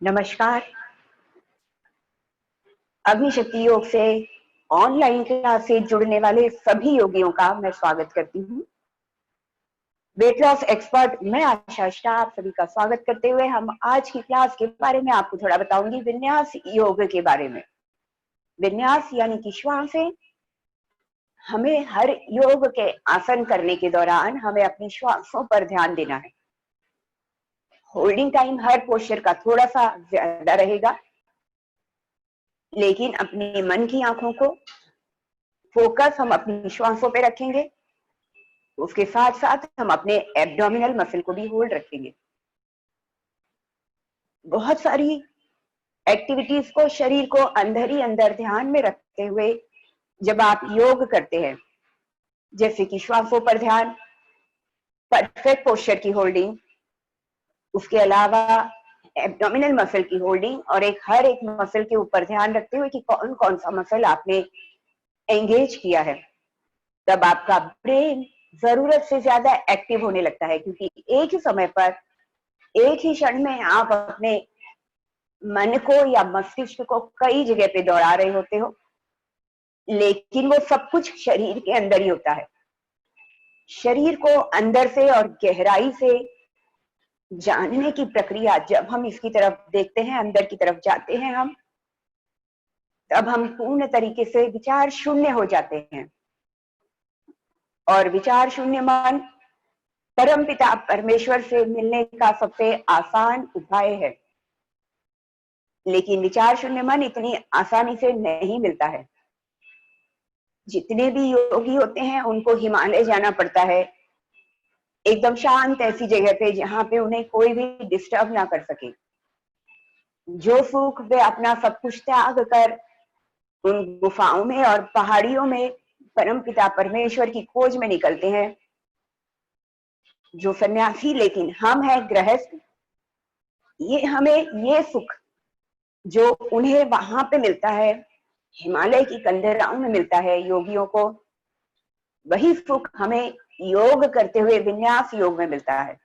नमस्कार। अग्निशक्ति योग से ऑनलाइन क्लास से जुड़ने वाले सभी योगियों का मैं स्वागत करती हूँ। वेट लॉस एक्सपर्ट मैं आशा शाह आप सभी का स्वागत करते हुए हम आज की क्लास के बारे में आपको थोड़ा बताऊंगी विन्यास योग के बारे में। विन्यास यानी कि श्वासें। हमें हर योग के आसन करने के दौरान हमें अपनी श्वासों पर ध्यान देना है। होल्डिंग टाइम हर पोस्चर का थोड़ा सा ज्यादा रहेगा, लेकिन अपने मन की आंखों को फोकस हम अपनी श्वासों पे रखेंगे। उसके साथ साथ हम अपने एब्डोमिनल मसल को भी होल्ड रखेंगे। बहुत सारी एक्टिविटीज को शरीर को अंदर ही अंदर ध्यान में रखते हुए जब आप योग करते हैं, जैसे कि श्वासों पर ध्यान, परफेक्ट पोस्चर की होल्डिंग, उसके अलावा एब्डोमिनल मसल की होल्डिंग और हर एक मसल के ऊपर ध्यान रखते हुए कि कौन कौन सा मसल आपने एंगेज किया है, तब आपका ब्रेन जरूरत से ज्यादा एक्टिव होने लगता है। क्योंकि एक ही समय पर एक ही क्षण में आप अपने मन को या मस्तिष्क को कई जगह पे दौड़ा रहे होते हो, लेकिन वो सब कुछ शरीर के अंदर ही होता है। शरीर को अंदर से और गहराई से जानने की प्रक्रिया जब हम इसकी तरफ देखते हैं, अंदर की तरफ जाते हैं हम, तब हम पूर्ण तरीके से विचार शून्य हो जाते हैं। और विचार शून्य मन परमपिता परमेश्वर से मिलने का सबसे आसान उपाय है, लेकिन विचार शून्य मन इतनी आसानी से नहीं मिलता है। जितने भी योगी होते हैं उनको हिमालय जाना पड़ता है, एकदम शांत ऐसी जगह पे जहां पे उन्हें कोई भी डिस्टर्ब ना कर सके। जो सुख वे अपना सब कुछ त्याग कर उन गुफाओं में और पहाड़ियों में परमपिता परमेश्वर की खोज में निकलते हैं, जो सन्यासी लेकिन हम हैं गृहस्थ, ये हमें ये सुख जो उन्हें वहां पे मिलता है, हिमालय की कंदराओं में मिलता है योगियों को, वही सुख हमें योग करते हुए विन्यास योग में मिलता है।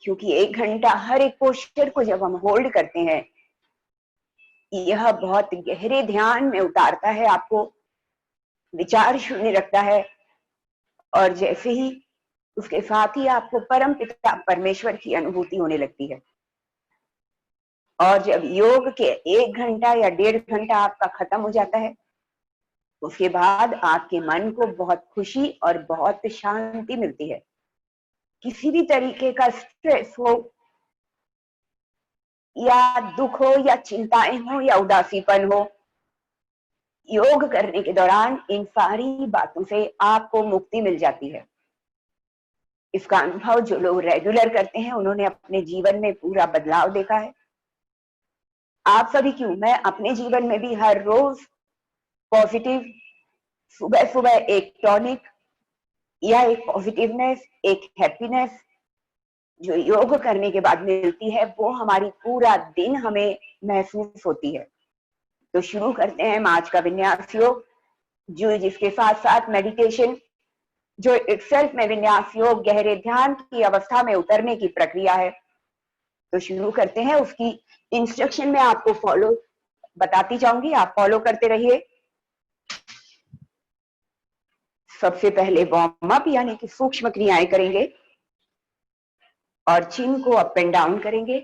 क्योंकि 1 घंटा हर एक पोस्चर को जब हम होल्ड करते हैं, यह बहुत गहरे ध्यान में उतारता है आपको, विचार शून्य रखता है, और जैसे ही उसके साथ ही आपको परम पिता परमेश्वर की अनुभूति होने लगती है। और जब योग के 1 घंटा या 1.5 घंटा आपका खत्म हो जाता है, उसके बाद आपके मन को बहुत खुशी और बहुत शांति मिलती है। किसी भी तरीके का स्ट्रेस हो या दुख हो या चिंताएं हो या उदासीपन हो, योग करने के दौरान इन सारी बातों से आपको मुक्ति मिल जाती है। इसका अनुभव जो लोग रेगुलर करते हैं उन्होंने अपने जीवन में पूरा बदलाव देखा है। आप सभी क्यों, मैं अपने जीवन में भी हर रोज पॉजिटिव, सुबह सुबह एक टॉनिक या एक पॉजिटिवनेस, एक हैप्पीनेस जो योग करने के बाद मिलती है, वो हमारी पूरा दिन हमें महसूस होती है। तो शुरू करते हैं आज का विन्यास योग, जो जिसके साथ साथ मेडिटेशन, जो इटसेल्फ में विन्यास योग गहरे ध्यान की अवस्था में उतरने की प्रक्रिया है। तो शुरू करते हैं, उसकी इंस्ट्रक्शन में आपको फॉलो बताती जाऊंगी, आप फॉलो करते रहिए। सबसे पहले वार्म अप यानी कि सूक्ष्म क्रियाएं करेंगे और चिन को अप एंड डाउन करेंगे।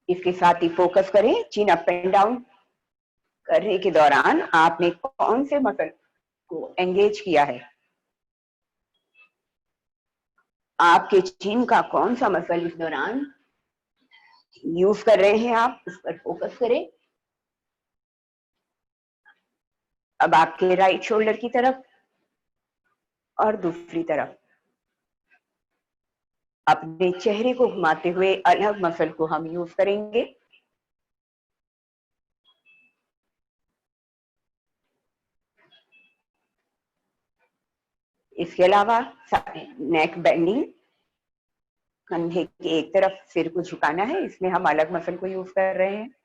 इसके साथ ही फोकस करें, चिन अप एंड डाउन करने के दौरान आपने कौन से मसल को एंगेज किया है, आपके चिन का कौन सा मसल इस दौरान यूज कर रहे हैं, आप उस पर फोकस करें। अब आपके राइट शोल्डर की तरफ और दूसरी तरफ अपने चेहरे को घुमाते हुए अलग मसल को हम यूज करेंगे। इसके अलावा नेक बेंडिंग, कंधे के एक तरफ सिर को झुकाना है, इसमें हम अलग मसल को यूज कर रहे हैं।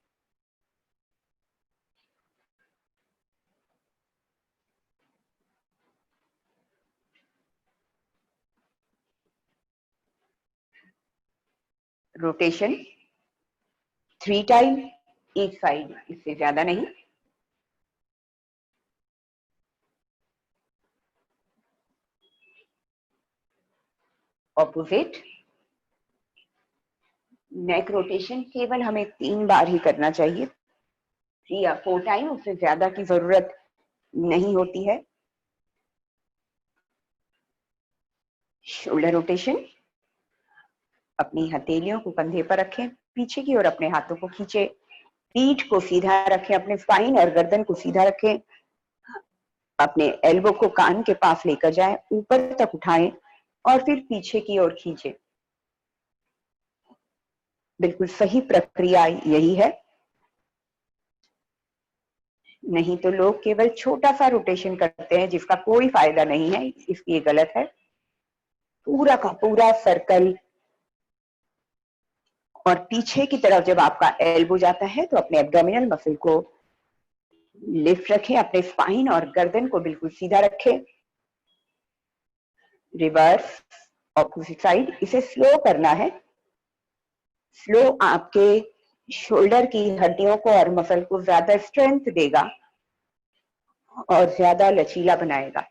रोटेशन 3 टाइम ईच साइड, इससे ज्यादा नहीं। ऑपोजिट नेक रोटेशन केवल हमें 3 बार ही करना चाहिए, 3 या 4 टाइम, उससे ज्यादा की जरूरत नहीं होती है। शोल्डर रोटेशन, अपनी हथेलियों को कंधे पर रखें, पीछे की ओर अपने हाथों को खींचे, पीठ को सीधा रखें, अपने स्पाइन और गर्दन को सीधा रखें, अपने एल्बो को कान के पास लेकर जाएं, ऊपर तक उठाएं और फिर पीछे की ओर खींचे। बिल्कुल सही प्रक्रिया यही है। नहीं तो लोग केवल छोटा सा रोटेशन करते हैं जिसका कोई फायदा नहीं है, इसलिए गलत है। पूरा का पूरा सर्कल, और पीछे की तरफ जब आपका एल्बो जाता है तो अपने एब्डोमिनल मसल को लिफ्ट रखें, अपने स्पाइन और गर्दन को बिल्कुल सीधा रखें। रिवर्स ऑपोजिट साइड, इसे स्लो करना है। स्लो आपके शोल्डर की हड्डियों को और मसल को ज्यादा स्ट्रेंथ देगा और ज्यादा लचीला बनाएगा,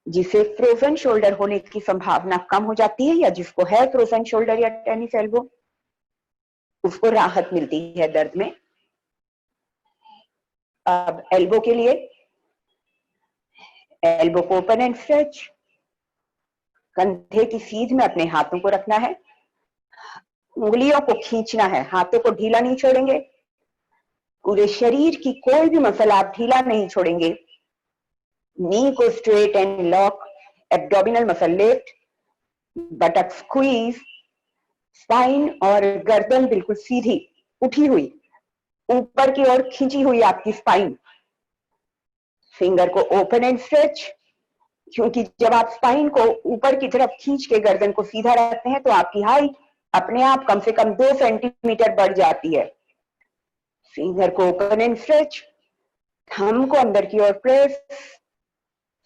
जिसे फ्रोजन शोल्डर होने की संभावना कम हो जाती है, या जिसको है फ्रोजन शोल्डर या टेनिस एल्बो, उसको राहत मिलती है दर्द में। अब एल्बो के लिए, एल्बो को ओपन एंड स्ट्रेच, कंधे की सीध में अपने हाथों को रखना है, उंगलियों को खींचना है, हाथों को ढीला नहीं छोड़ेंगे, पूरे शरीर की कोई भी मसल आप ढीला नहीं छोड़ेंगे, नी को straight and lock, abdominal muscle lift, buttock squeeze, spine और गर्दन बिल्कुल सीधी उठी हुई, ऊपर की ओर खींची हुई आपकी स्पाइन। फिंगर को ओपन एंड स्ट्रेच, क्योंकि जब आप स्पाइन को ऊपर की तरफ खींच के गर्दन को सीधा रखते हैं तो आपकी हाइट अपने आप कम से कम 2 सेंटीमीटर बढ़ जाती है। फिंगर को ओपन एंड स्ट्रेच, थंब को अंदर की ओर press,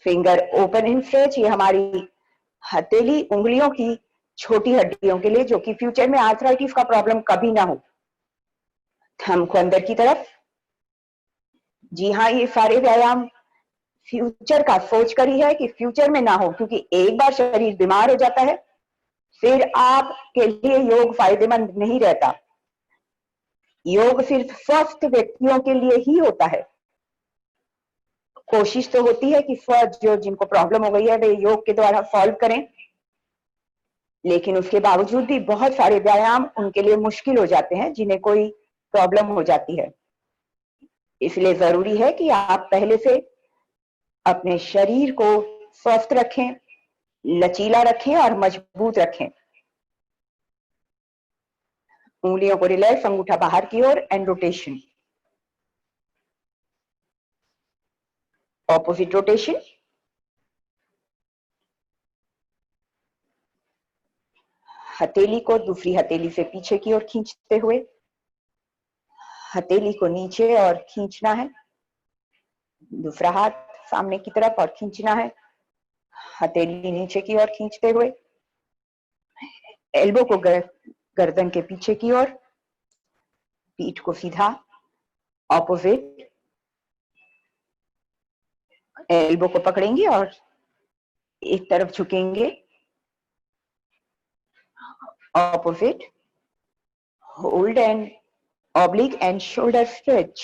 finger open and stretch. ये हमारी हथेली उंगलियों की छोटी हड्डियों के लिए, जो कि फ्यूचर में आर्थराइटिस का प्रॉब्लम कभी ना हो। थंब को अंदर की तरफ। जी हाँ, ये सारे व्यायाम फ्यूचर का सोच कर ही है कि फ्यूचर में ना हो, क्योंकि एक बार शरीर बीमार हो जाता है फिर आपके लिए योग फायदेमंद नहीं रहता। योग सिर्फ स्वस्थ व्यक्तियों के लिए ही होता है। कोशिश तो होती है कि स्वस्थ जो जिनको प्रॉब्लम हो गई है वे योग के द्वारा सॉल्व करें, लेकिन उसके बावजूद भी बहुत सारे व्यायाम उनके लिए मुश्किल हो जाते हैं जिन्हें कोई प्रॉब्लम हो जाती है। इसलिए जरूरी है कि आप पहले से अपने शरीर को स्वस्थ रखें, लचीला रखें और मजबूत रखें। उंगलियों को रिलैक्स, अंगूठा बाहर की ओर एंड रोटेशन। Opposite rotation. हथेली को दूसरी हथेली से पीछे की ओर खींचते हुए, हथेली को नीचे और खींचना है, दूसरा हाथ सामने की तरफ और खींचना है, हथेली नीचे की ओर खींचते हुए, एल्बो को गर्दन के पीछे की ओर, पीठ को सीधा, ऑपोजिट। एल्बो को पकड़ेंगे और एक तरफ झुकेंगे, opposite. Hold and oblique and shoulder stretch.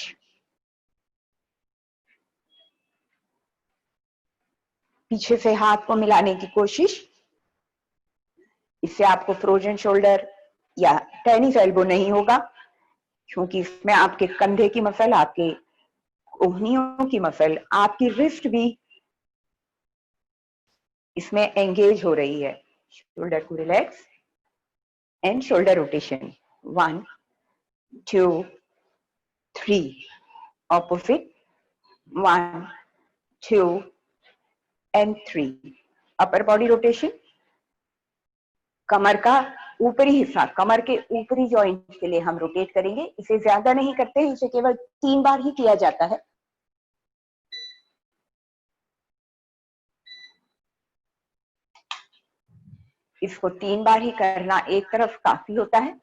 पीछे से हाथ को मिलाने की कोशिश। इससे आपको फ्रोजन शोल्डर या टेनिस एल्बो नहीं होगा, क्योंकि इसमें आपके कंधे की मसल, आपके कोहनियों की मसल, आपकी रिस्ट भी इसमें एंगेज हो रही है। शोल्डर को relax and shoulder rotation. 1 2 3, opposite. 1 2 and 3। Upper body rotation. कमर का ऊपरी हिस्सा, कमर के ऊपरी जॉइंट के लिए हम रोटेट करेंगे। इसे ज्यादा नहीं करते, इसे केवल 3 बार ही किया जाता है। इसको 3 बार ही करना एक तरफ काफी होता है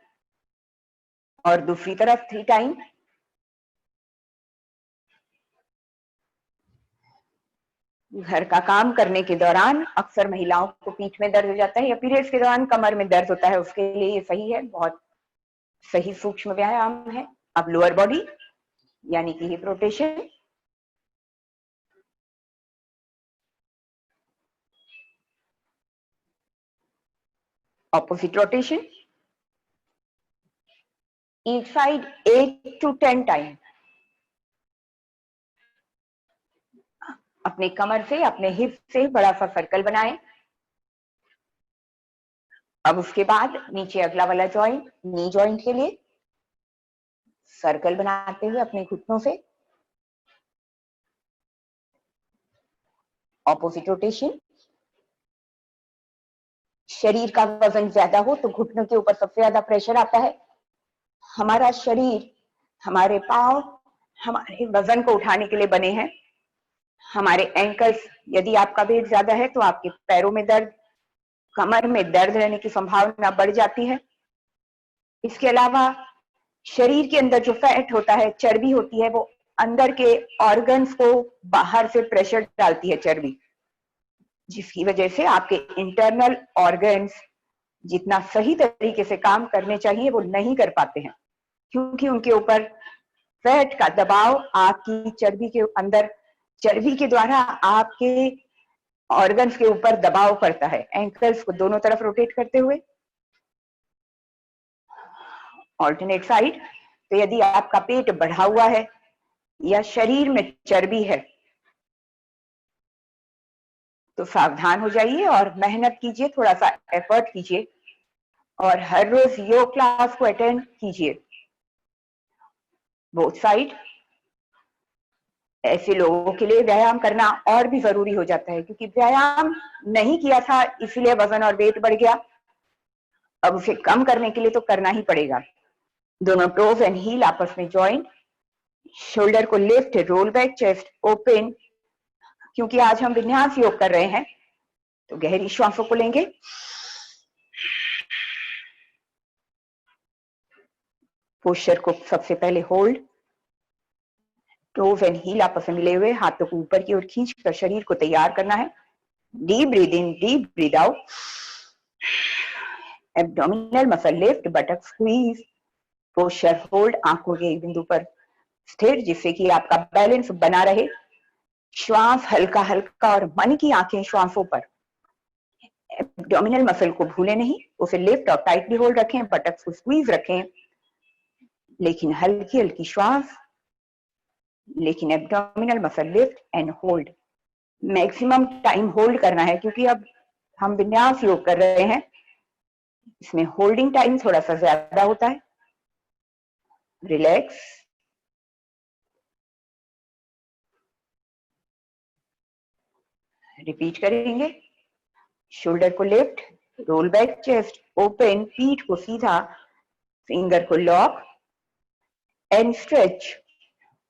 और दूसरी तरफ 3 टाइम। घर का काम करने के दौरान अक्सर महिलाओं को पीठ में दर्द हो जाता है या पीरियड्स के दौरान कमर में दर्द होता है, उसके लिए ये सही है, बहुत सही सूक्ष्म व्यायाम है। अब लोअर बॉडी यानी कि hip rotation. Opposite rotation. Each side 8 to 10 time. अपने कमर से, अपने हिप से बड़ा सा सर्कल बनाएं। अब उसके बाद नीचे अगला वाला जॉइंट, नी जॉइंट के लिए सर्कल बनाते हुए अपने घुटनों से। Opposite rotation. शरीर का वजन ज्यादा हो तो घुटनों के ऊपर सबसे ज्यादा प्रेशर आता है। हमारा शरीर, हमारे पांव हमारे वजन को उठाने के लिए बने हैं। हमारे एंकल्स, यदि आपका वेट ज्यादा है तो आपके पैरों में दर्द, कमर में दर्द रहने की संभावना बढ़ जाती है। इसके अलावा शरीर के अंदर जो फैट होता है, चर्बी होती है, वो अंदर के ऑर्गन्स को बाहर से प्रेशर डालती है चर्बी, जिसकी वजह से आपके इंटरनल ऑर्गन्स जितना सही तरीके से काम करने चाहिए वो नहीं कर पाते हैं, क्योंकि उनके ऊपर फैट का दबाव आपकी चर्बी के अंदर, चर्बी के द्वारा आपके ऑर्गन्स के ऊपर दबाव पड़ता है। एंकल्स को दोनों तरफ रोटेट करते हुए। Alternate side. तो यदि आपका पेट बढ़ा हुआ है या शरीर में चर्बी है तो सावधान हो जाइए और मेहनत कीजिए, थोड़ा सा एफर्ट कीजिए और हर रोज योग क्लास को अटेंड कीजिए, बोथ साइड। ऐसे लोगों के लिए व्यायाम करना और भी जरूरी हो जाता है, क्योंकि व्यायाम नहीं किया था इसीलिए वजन और वेट बढ़ गया, अब उसे कम करने के लिए तो करना ही पड़ेगा। दोनों टोज एंड हील आपस में ज्वाइन, शोल्डर को lift, roll back, chest open. क्योंकि आज हम विन्यास योग कर रहे हैं तो गहरी श्वासों को लेंगे, पोस्चर को सबसे पहले होल्ड, टोज एंड हील आपस में मिले हुए, हाथों को ऊपर की ओर खींचकर शरीर को तैयार करना है। Deep breathe in, deep breathe out, abdominal muscle lift, buttock squeeze, posture hold, आंखों के एक बिंदु पर स्थिर जिससे कि आपका बैलेंस बना रहे। श्वास हल्का हल्का और मन की आंखें श्वासों पर। एब्डोमिनल मसल को भूले नहीं, उसे लिफ्ट और टाइटली होल्ड रखें, बटक्स को स्क्वीज रखें, लेकिन हल्की हल्की श्वास, लेकिन abdominal muscle lift and hold. Maximum time hold करना है, क्योंकि अब हम विन्यास योग कर रहे हैं, इसमें होल्डिंग टाइम थोड़ा सा ज्यादा होता है। रिलैक्स, रिपीट करेंगे। शोल्डर को lift, roll back, chest open, पीठ को सीधा, फिंगर को लॉक एंड स्ट्रेच।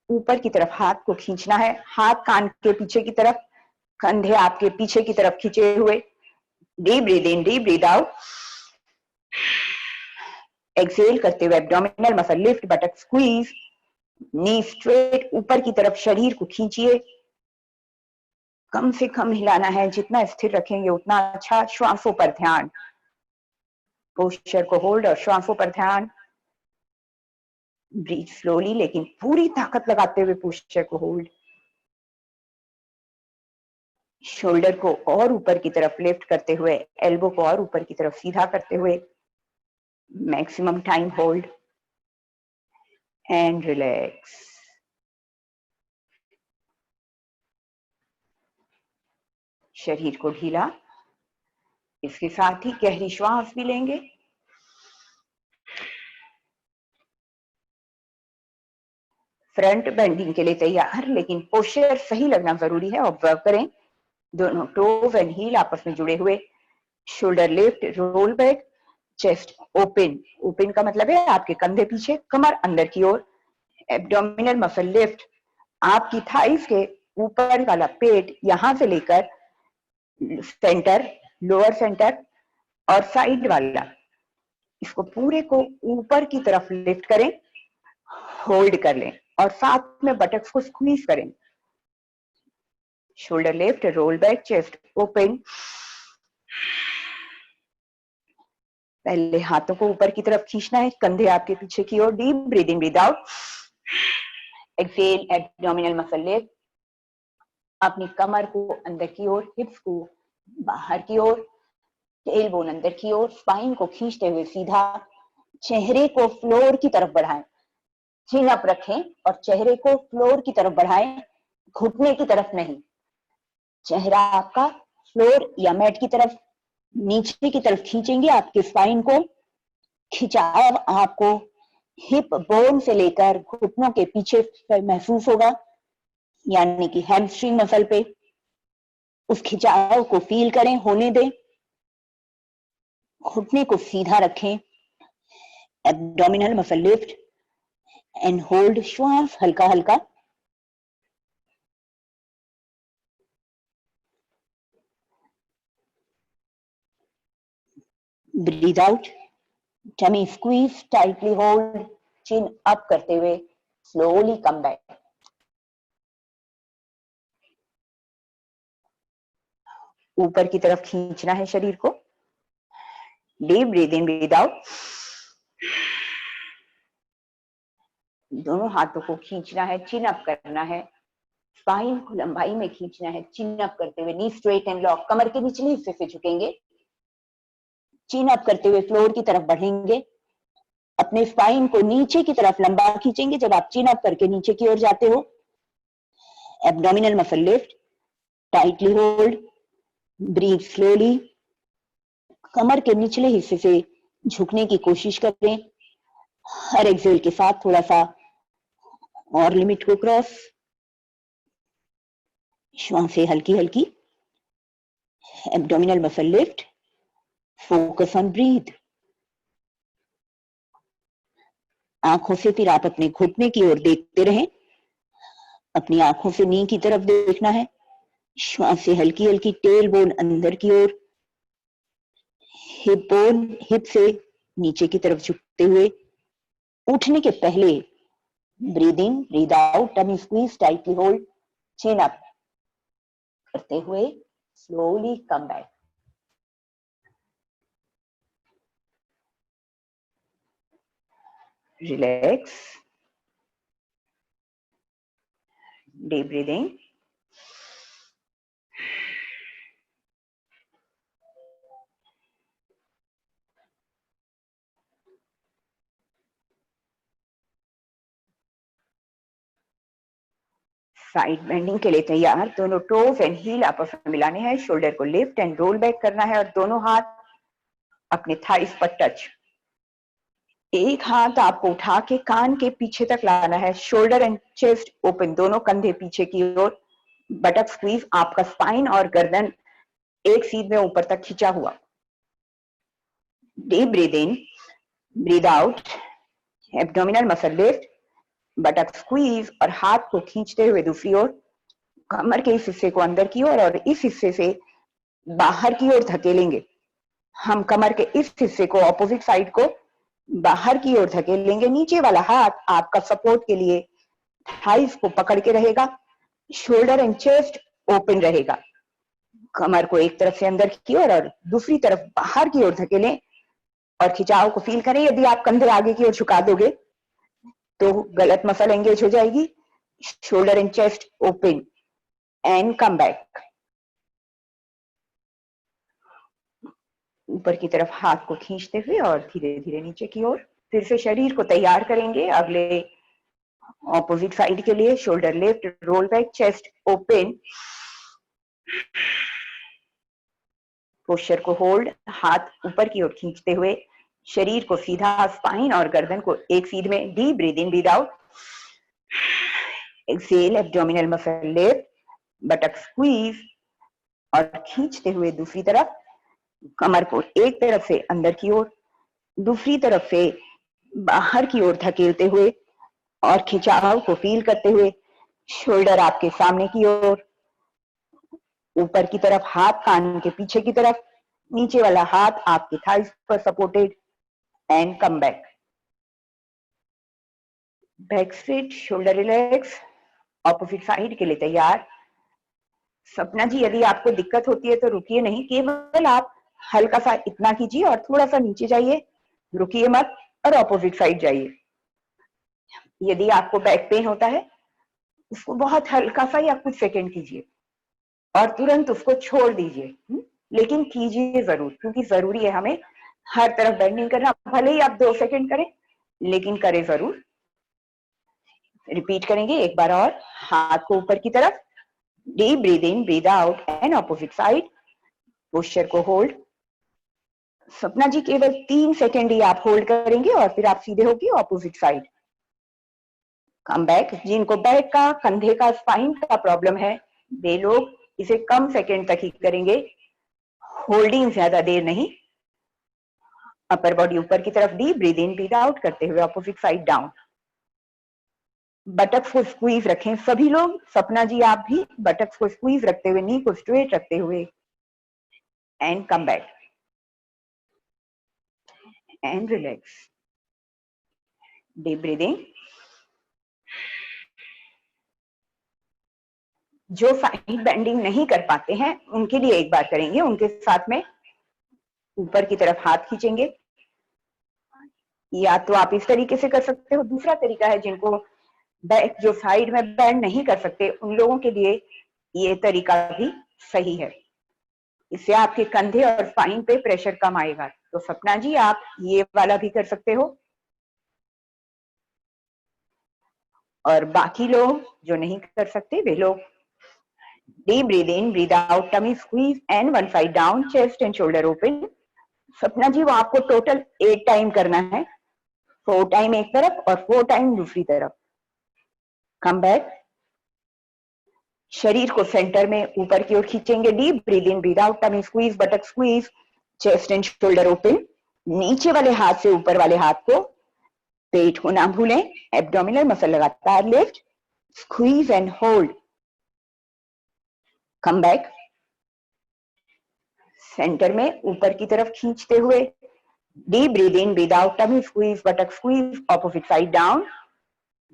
ऊपर की तरफ हाथ को खींचना है, हाथ कान के पीछे की तरफ, कंधे आपके पीछे की तरफ खींचे हुए। Deep breathe in, deep breathe out, exhale करते हुए abdominal muscle lift, buttock squeeze, knee straight, ऊपर की तरफ शरीर को खींचिए, कम से कम हिलाना है, जितना स्थिर रखेंगे उतना अच्छा। श्वासों पर ध्यान, पोस्चर को होल्ड और श्वासों पर ध्यान। ब्रीथ स्लोली लेकिन पूरी ताकत लगाते हुए पोस्चर को होल्ड। शोल्डर को और ऊपर की तरफ लिफ्ट करते हुए, एल्बो को और ऊपर की तरफ सीधा करते हुए, maximum time hold and relax. शरीर को ढीला, इसके साथ ही गहरी श्वास भी लेंगे। फ्रंट बेंडिंग के लिए तैयार, लेकिन पोस्चर सही लगना जरूरी है। ऑब्जर्व करें, दोनों टोज एंड हील आपस में जुड़े हुए, shoulder lift, roll back, chest open. Open का मतलब है आपके कंधे पीछे, कमर अंदर की ओर, एब्डोमिनल मसल लिफ्ट, आपकी थाइस के ऊपर वाला पेट यहां से लेकर सेंटर, लोअर सेंटर और साइड वाला, इसको पूरे को ऊपर की तरफ लिफ्ट करें, होल्ड कर लें और साथ में बटक्स को स्क्वीज करें। Shoulder lift, roll back, chest open. पहले हाथों को ऊपर की तरफ खींचना है, कंधे आपके पीछे की ओर। Deep breathe in, breathe out, exhale, abdominal muscle lift, अपनी कमर को अंदर की ओर, हिप्स को बाहर की ओर, टेल बोन अंदर की ओर, स्पाइन को खींचते हुए सीधा, चेहरे को फ्लोर की तरफ बढ़ाएं, चिन अप रखें और चेहरे को फ्लोर की तरफ बढ़ाएं, घुटने की तरफ नहीं। चेहरा आपका फ्लोर या मैट की तरफ, नीचे की तरफ खींचेंगे आपके स्पाइन को। खिंचाव आपको हिप बोन से लेकर घुटनों के पीछे महसूस होगा, यानी कि हैमस्ट्रिंग मसल पे। उस खिंचाव को फील करें, होने दें। घुटने को सीधा रखें, abdominal muscle lift and hold. श्वास हल्का हल्का, breathe out, tummy squeeze, tightly hold, chin up करते हुए स्लोली कम बैक। ऊपर की तरफ खींचना है शरीर को। Deep breathe in, breathe out, दोनों हाथों को खींचना है, चिन अप करना है, स्पाइन को लंबाई में खींचना है, चिन अप करते हुए, नी स्ट्रेट एंड लॉक, कमर के निचले हिस्से से झुकेंगे, चिन अप करते हुए फ्लोर की तरफ बढ़ेंगे। अपने स्पाइन को नीचे की तरफ लंबा खींचेंगे जब आप चिन अप करके नीचे की ओर जाते हो। Abdominal muscle lift, tightly hold, breathe slowly, कमर के निचले हिस्से से झुकने की कोशिश करें। हर एक्सेल के साथ थोड़ा सा और लिमिट को क्रॉस। श्वासें हल्की हल्की, abdominal muscle lift, focus on breath. आंखों से फिर आप अपने घुटने की ओर देखते रहें। अपनी आंखों से नी की तरफ देखना है। श्वासें हल्की हल्की, टेल बोन अंदर की ओर, हिप बोन हिप से नीचे की तरफ झुकते हुए। उठने के पहले breathe in, breathe out, tummy squeeze, tightly hold, chin up करते हुए slowly come back. Relax, deep breathing. Side bending के लिए तैयार। दोनों टोज एंड हील आपस में मिलाने हैं। शोल्डर को लिफ्ट एंड रोल बैक करना है और दोनों हाथ अपने थाइस पर टच। एक हाथ आपको उठा के कान के पीछे तक लाना है। शोल्डर एंड चेस्ट ओपन, दोनों कंधे पीछे की ओर। बटक स्क्वीज, आपका स्पाइन और गर्दन एक सीध में ऊपर तक खिंचा हुआ। Deep breathe in, breathe out, abdominal muscle lift, buttock squeeze और हाथ को खींचते हुए दूसरी ओर। कमर के इस हिस्से को अंदर की ओर और इस हिस्से से बाहर की ओर धकेलेंगे। हम कमर के इस हिस्से को, ऑपोजिट साइड को बाहर की ओर धकेलेंगे। नीचे वाला हाथ आपका सपोर्ट के लिए थाइस को पकड़ के रहेगा। शोल्डर एंड चेस्ट ओपन रहेगा। कमर को एक तरफ से अंदर की ओर और दूसरी तरफ बाहर की ओर धकेलें और खिंचाव को फील करें। यदि आप कंधे आगे की ओर झुका दोगे तो गलत मसल एंगेज हो जाएगी। Shoulder and chest open and come back. ऊपर की तरफ हाथ को खींचते हुए और धीरे धीरे नीचे की ओर। फिर से शरीर को तैयार करेंगे अगले ऑपोजिट साइड के लिए। Shoulder lift, roll back, chest open. Posture को होल्ड, हाथ ऊपर की ओर खींचते हुए शरीर को सीधा, स्पाइन और गर्दन को एक सीध में। Deep breathe in, breathe out, exhale, abdominal muscle lift, buttock squeeze और खींचते हुए दूसरी तरफ। कमर को एक तरफ से अंदर की ओर, दूसरी तरफ से बाहर की ओर धकेलते हुए और खिंचाव को फील करते हुए। शोल्डर आपके सामने की ओर, ऊपर की तरफ हाथ कान के पीछे की तरफ, नीचे वाला हाथ आपके थाइस पर supported and come back. Back straight, shoulder relax, opposite side के लिए तैयार। सपना जी, यदि आपको दिक्कत होती है तो रुकिए नहीं, केवल आप हल्का सा इतना कीजिए और थोड़ा सा नीचे जाइए, रुकिए मत और ऑपोजिट साइड जाइए। यदि आपको बैक पेन होता है उसको बहुत हल्का सा या कुछ सेकंड कीजिए और तुरंत उसको छोड़ दीजिए। लेकिन कीजिए जरूर, क्योंकि जरूरी है हमें हर तरफ बेंडिंग करना। भले ही आप 2 सेकंड करें लेकिन करें जरूर। रिपीट करेंगे एक बार और। हाथ को ऊपर की तरफ, deep breathe in, breathe out and opposite side. Posture को होल्ड। सपना जी, केवल 3 सेकंड ही आप होल्ड करेंगे और फिर आप सीधे होगी ऑपोजिट साइड। Come back. जिनको बैक का, कंधे का, स्पाइन का प्रॉब्लम है वे लोग इसे कम सेकंड तक ही करेंगे, होल्डिंग ज्यादा देर नहीं। अपर बॉडी ऊपर की तरफ, deep breathe in, breathe out करते हुए ऑपोजिट साइड डाउन। बटक्स को स्क्वीज रखें सभी लोग। सपना जी आप भी बटक्स को स्क्वीज रखते हुए, नी को स्ट्रेट रखते हुए and come back and relax. Deep breathing. जो साइड बेंडिंग नहीं कर पाते हैं उनके लिए एक बार करेंगे। उनके साथ में ऊपर की तरफ हाथ खींचेंगे, या तो आप इस तरीके से कर सकते हो। दूसरा तरीका है, जिनको बैक, जो साइड में बेंड नहीं कर सकते उन लोगों के लिए ये तरीका भी सही है। इससे आपके कंधे और स्पाइन पे प्रेशर कम आएगा। तो सपना जी आप ये वाला भी कर सकते हो। और बाकी लोग जो नहीं कर सकते वे लोग Deep breathe in, breathe out, tummy squeeze and one side down, chest and shoulder open. सपना जी वो आपको टोटल 8 टाइम करना है, 4 टाइम एक तरफ और 4 टाइम दूसरी तरफ. कम बैक, शरीर को सेंटर में ऊपर की ओर खींचेंगे. Deep breathe in, breathe out, tummy squeeze, buttock squeeze, chest and shoulder open. नीचे वाले हाथ से ऊपर वाले हाथ को, पेट को ना भूलें. एब्डोमिनल मसल लगातार lift, squeeze and hold. Come back, centre में ऊपर की तरफ खींचते हुए. Deep breathe in, breathe out, tummy squeeze, buttock squeeze, opposite side down.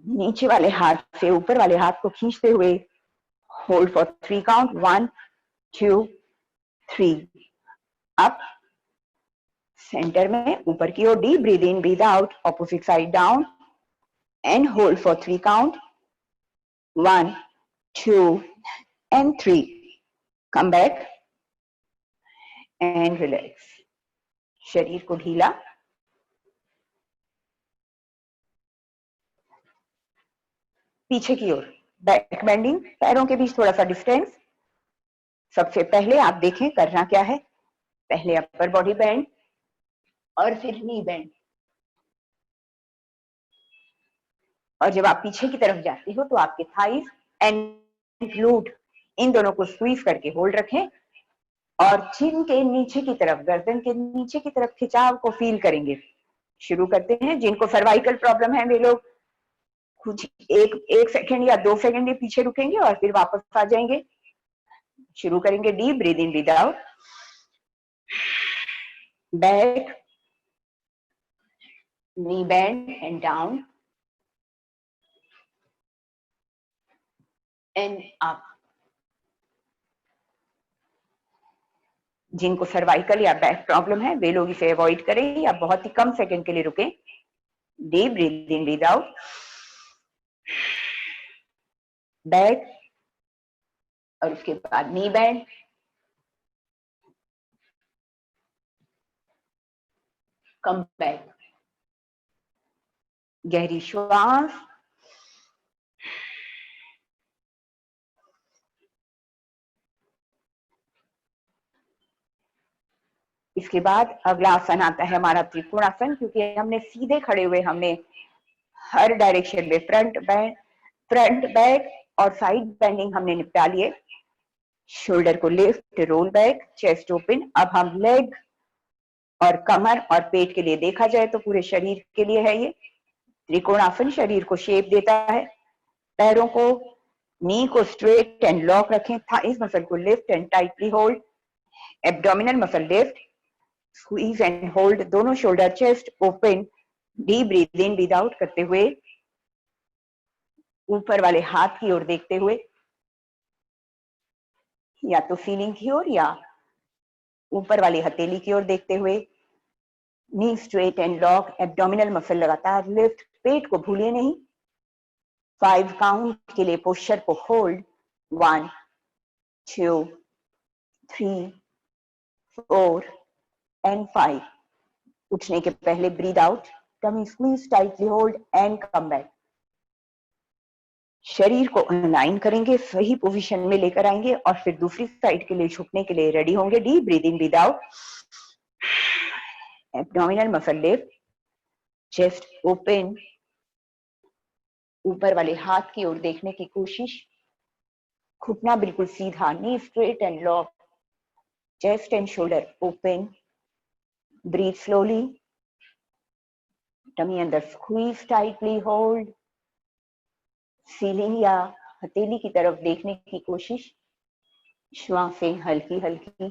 नीचे वाले हाथ से ऊपर वाले हाथ को खींचते हुए. Hold for 3 count. 1 2 3. Up, centre में ऊपर की ओर. Deep breathe in, breathe out, opposite side down and hold for 3 count. 1 2 and 3. Come back and relax. शरीर को ढीला. पीछे की ओर बैक बेंडिंग, पैरों के बीच थोड़ा सा डिस्टेंस. सबसे पहले आप देखें करना क्या है. पहले अपर बॉडी बेंड और फिर नी बेंड. और जब आप पीछे की तरफ जाती हो तो आपके थाइस एंड ग्लूट इन दोनों को स्क्वीज करके होल्ड रखें और चिन के नीचे की तरफ, गर्दन के नीचे की तरफ खिंचाव को फील करेंगे. शुरू करते हैं. जिनको सर्वाइकल प्रॉब्लम है वे लोग कुछ एक सेकंड या 2 सेकंड पीछे रुकेंगे और फिर वापस आ जाएंगे. शुरू करेंगे. Deep breathe in, breathe out, back, knee bend and down and up. जिनको सर्वाइकल या बैक प्रॉब्लम है वे लोग इसे अवॉइड करें या बहुत ही कम सेकंड के लिए रुकें. Deep breathe in, breathe out, back और उसके बाद नी बेंड, कम बैक. गहरी श्वास. इसके बाद अगला आसन आता है हमारा त्रिकोणासन. क्योंकि हमने सीधे खड़े हुए हमने हर डायरेक्शन में फ्रंट बैक और साइड बेंडिंग हमने निपटा लिए. शोल्डर को lift, roll back, chest open. अब हम लेग और कमर और पेट के लिए देखा जाए तो पूरे शरीर के लिए है ये. त्रिकोणासन शरीर को शेप देता है. पैरों को, नी को स्ट्रेट एंड लॉक रखें. थाइस मसल को lift and tightly hold. Abdominal muscle lift, squeeze and hold. दोनों shoulder, chest open. Deep breathe in, breathe out करते हुए ऊपर वाले हाथ की ओर देखते हुए, या तो सीलिंग की ओर या ऊपर वाली हथेली की ओर देखते हुए. नी straight and lock. Abdominal muscle लगातार लिफ्ट. पेट को भूलिए नहीं. 5 काउंट के लिए पोस्चर को होल्ड. 1 2 3 4 and 5. उठने के पहले breathe out, tummy squeeze, tightly hold and come back. शरीर को अलाइन करेंगे, सही पोजीशन में लेकर आएंगे और फिर दूसरी साइड के लिए झुकने के लिए रेडी होंगे. Deep breathe in, breathe out, abdominal muscle lift, chest open. ऊपर वाले हाथ की ओर देखने की कोशिश. घुटना बिल्कुल सीधा. नी straight and lock. Chest and shoulder open. Breathe slowly. Tummy अंदर squeeze, tightly hold. सीलिंग या हथेली की तरफ देखने की कोशिश. श्वासें हल्की हल्की.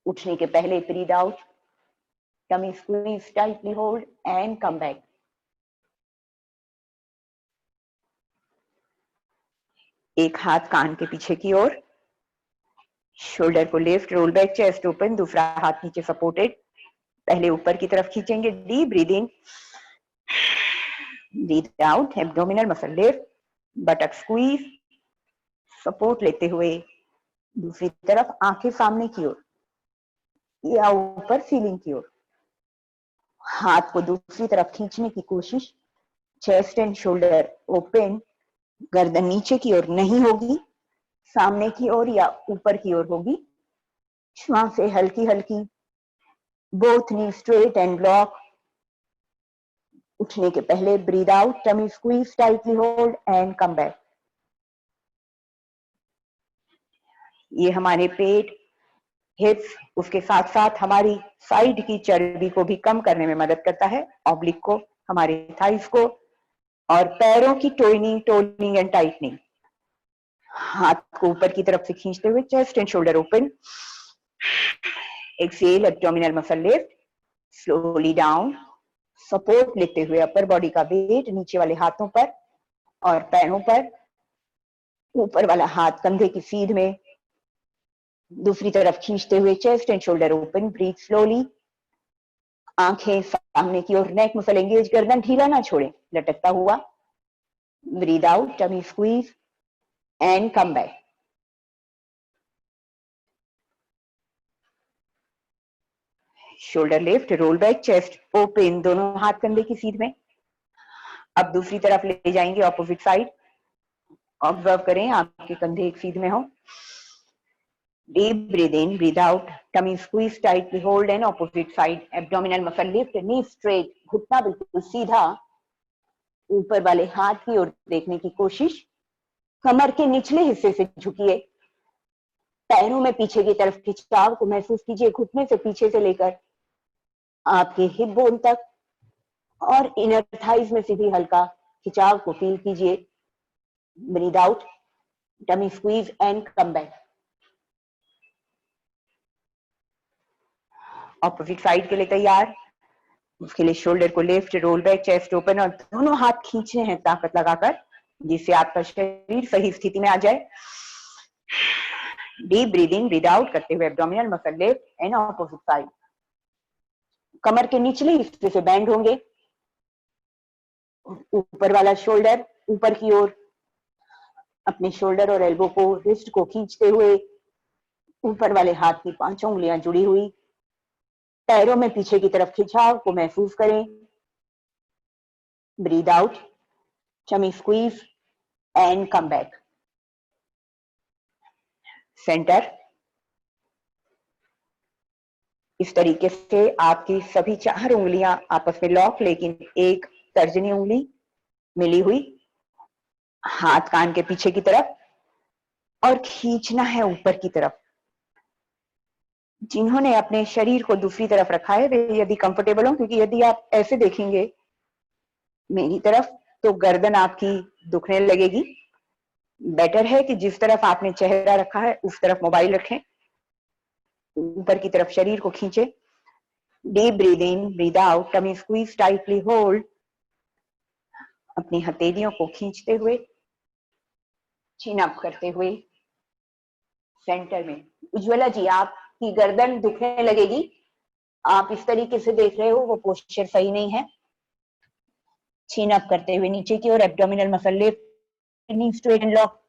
उठने के पहले breathe out. Tummy squeeze, tightly hold and come back. एक हाथ कान के पीछे की ओर. शोल्डर को lift, roll back, chest open. दूसरा हाथ नीचे सपोर्टेड. पहले ऊपर की तरफ खींचेंगे. Deep breathe in, breathe out. Abdominal muscle lift, buttock squeeze. Support लेते हुए दूसरी तरफ आंखें सामने की ओर या ऊपर सीलिंग की ओर. हाथ को दूसरी तरफ खींचने की कोशिश. Chest and shoulder open. गर्दन नीचे की ओर नहीं होगी, सामने की ओर या ऊपर की ओर होगी। श्वासें हल्की हल्की, both knee straight and lock. उठने के पहले breathe out, tummy squeeze, tightly hold and come back. ये हमारे पेट, हिप्स, उसके साथ साथ हमारी साइड की चर्बी को भी कम करने में मदद करता है, ऑब्लिक को, हमारे थाइस को, और पैरों की टोनिंग एंड टाइटनिंग। हाथ को ऊपर की तरफ से खींचते हुए chest and shoulder open. Exhale, abdominal muscle lift, slowly down. Support लेते हुए अपर बॉडी का वेट नीचे वाले हाथों पर और पैरों पर, ऊपर वाला हाथ कंधे की सीध में, दूसरी तरफ खींचते हुए chest and shoulder open. Breathe slowly, आंखें सामने की ओर, नेक मसल एंगेज, गर्दन ढीला ना छोड़ें, लटकता हुआ। Breathe out, tummy squeeze and come back. Shoulder lift, roll back, chest open, दोनों हाथ कंधे की सीध में। अब दूसरी तरफ ले जाएंगे, ऑपोजिट साइड। ऑब्जर्व करें आपके कंधे एक सीध में हो। Deep breathe in, breathe out, tummy squeeze, tightly hold and opposite side. Abdominal muscle lift, knee straight, घुटना बिल्कुल सीधा, ऊपर वाले हाथ की ओर देखने की कोशिश। कमर के निचले हिस्से से झुकिए, पैरों में पीछे की तरफ खिंचाव को महसूस कीजिए, घुटने से पीछे से लेकर आपके हिप बोन तक और इनर थाइज में से भी हल्का खिंचाव को फील कीजिए। Breathe out, tummy squeeze and come back. Opposite side के लिए तैयार। उसके लिए शोल्डर को lift, roll back, chest open, और दोनों हाथ खींचने हैं ताकत लगाकर, जिससे आपका शरीर सही स्थिति में आ जाए। Deep breathe in, breathe out करते हुए abdominal muscle lift and opposite side. कमर के निचले हिस्से से बैंड होंगे, ऊपर वाला शोल्डर ऊपर की ओर, अपने शोल्डर और एल्बो को, रिस्ट को खींचते हुए, ऊपर वाले हाथ की पांचों उंगलियां जुड़ी हुई, पैरों में पीछे की तरफ खिंचाव को महसूस करें। Breathe out, tummy squeeze and come back. Centre. इस तरीके से आपकी सभी चार उंगलियां आपस में लॉक, लेकिन एक तर्जनी उंगली मिली हुई, हाथ कान के पीछे की तरफ, और खींचना है ऊपर की तरफ। जिन्होंने अपने शरीर को दूसरी तरफ रखा है वे यदि कंफर्टेबल हो, क्योंकि यदि आप ऐसे देखेंगे मेरी तरफ तो गर्दन आपकी दुखने लगेगी। बेटर है कि जिस तरफ आपने चेहरा रखा है उस तरफ मोबाइल रखें, ऊपर की तरफ शरीर को खींचे। Deep breathe in, breathe out, tummy squeeze, tightly hold. अपनी हथेलियों को खींचते हुए, चिन अप करते हुए सेंटर में। उज्ज्वला जी, आपकी गर्दन दुखने लगेगी, आप इस तरीके से देख रहे हो, वो पोस्चर सही नहीं है। चिन अप करते हुए नीचे की ओर, abdominal muscle lift, knee straight and lock.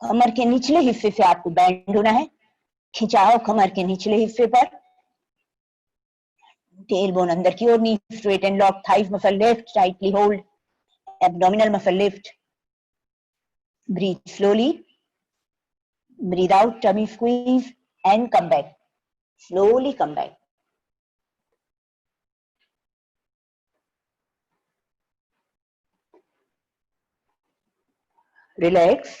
कमर के निचले हिस्से से आपको बैंड होना है, खिंचाव कमर के निचले हिस्से पर, टेल बोन अंदर की ओर, knee straight and lock, thighs muscle lift, tightly hold, abdominal muscle lift. Breathe slowly, breathe out, tummy squeeze and come back. Slowly come back. Relax.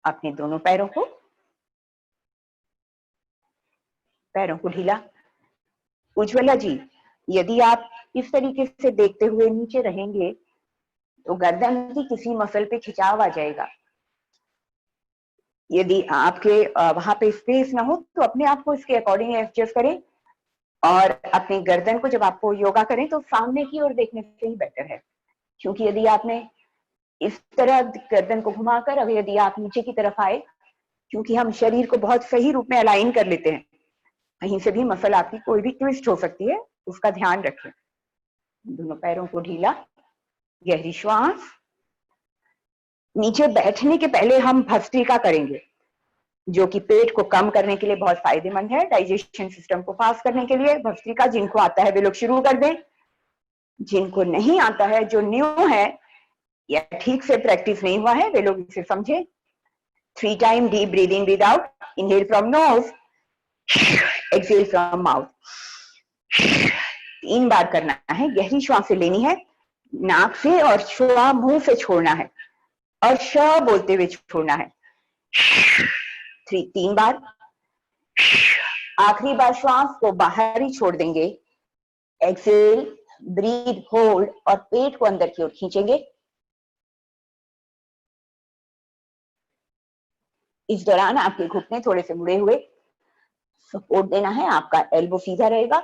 अपने दोनों पैरों को ढीला। उज्ज्वला जी, यदि आप इस तरीके से देखते हुए नीचे रहेंगे तो गर्दन की किसी मसल पे खिंचाव आ जाएगा। यदि आपके वहां पे स्पेस ना हो तो अपने आप को इसके अकॉर्डिंग एडजस्ट करें, और अपनी गर्दन को जब आपको योगा करें तो सामने की ओर देखने से ही बेटर है, क्योंकि यदि आपने इस तरह गर्दन को घुमाकर, अब यदि आप नीचे की तरफ आए, क्योंकि हम शरीर को बहुत सही रूप में अलाइन कर लेते हैं, कहीं से भी मसल आपकी कोई भी ट्विस्ट हो सकती है, उसका ध्यान रखें। दोनों पैरों को ढीला, गहरी श्वास। नीचे बैठने के पहले हम भस्त्रिका करेंगे, जो कि पेट को कम करने के लिए बहुत फायदेमंद है, डाइजेशन सिस्टम को फास्ट करने के लिए। भस्त्रिका जिनको आता है वे लोग शुरू कर दें। जिनको नहीं आता है, जो न्यू है या ठीक से प्रैक्टिस नहीं हुआ है, वे लोग इसे समझे। 3 time deep breathing without, inhale from knows, exhale from mouth. 3 बार करना है, गहरी श्वासें लेनी है नाक से और श्वास मुंह से छोड़ना है और श बोलते हुए छोड़ना है। 3 बार। आखिरी बार श्वास को बाहर ही छोड़ देंगे। एक्सहेल, ब्रीथ, होल्ड और पेट को अंदर की ओर खींचेंगे। इस दौरान आपके घुटने थोड़े से मुड़े हुए, सपोर्ट देना है, आपका एल्बो सीधा रहेगा,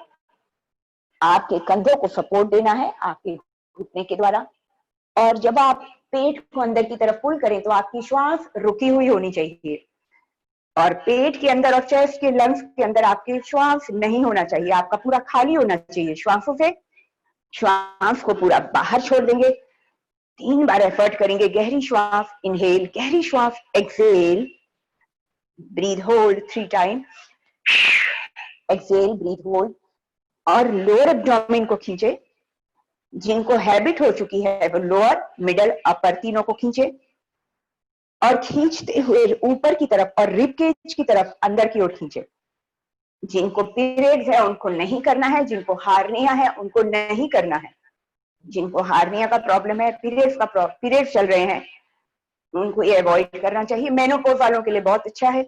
आपके कंधों को सपोर्ट देना है आपके घुटने के द्वारा। और जब आप पेट को अंदर की तरफ पुल करें तो आपकी श्वास रुकी हुई होनी चाहिए और पेट के अंदर और चेस्ट के लंग्स के अंदर आपकी श्वास नहीं होना चाहिए, आपका पूरा खाली होना चाहिए श्वासों से। श्वास को पूरा बाहर छोड़ देंगे। 3 बार एफर्ट करेंगे, गहरी श्वास, इनहेल, गहरी श्वास, exhale, breath hold 3 time, exhale, breath hold और लोअर एब्डोमेन को खींचे। जिनको हैबिट हो चुकी है वो लोअर, मिडल, अपर तीनों को खींचे और खींचते हुए ऊपर की तरफ और रिब केज की तरफ अंदर की ओर खींचे। जिनको पीरियड्स है उनको नहीं करना है, जिनको हार्निया है उनको नहीं करना है। जिनको हार्निया का प्रॉब्लम है, पीरियड्स चल रहे हैं, उनको ये अवॉइड करना चाहिए। मेनोपॉज वालों के लिए बहुत अच्छा है।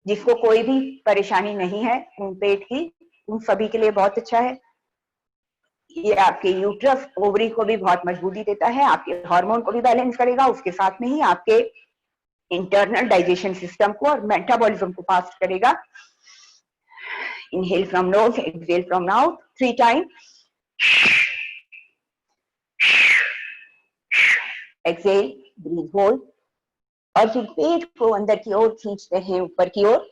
जिसको कोई भी परेशानी नहीं है पेट की, उन सभी के लिए बहुत अच्छा है। ये आपके यूट्रस, ओवरी को भी बहुत मजबूती देता है, आपके हार्मोन को भी बैलेंस करेगा, उसके साथ में ही आपके इंटरनल डाइजेशन सिस्टम को और मेटाबॉलिज्म को फास्ट करेगा। Inhale from knows, exhale from mouth 3 time, exhale, breath hold और फिर पेट को अंदर की ओर खींचते हैं ऊपर की ओर।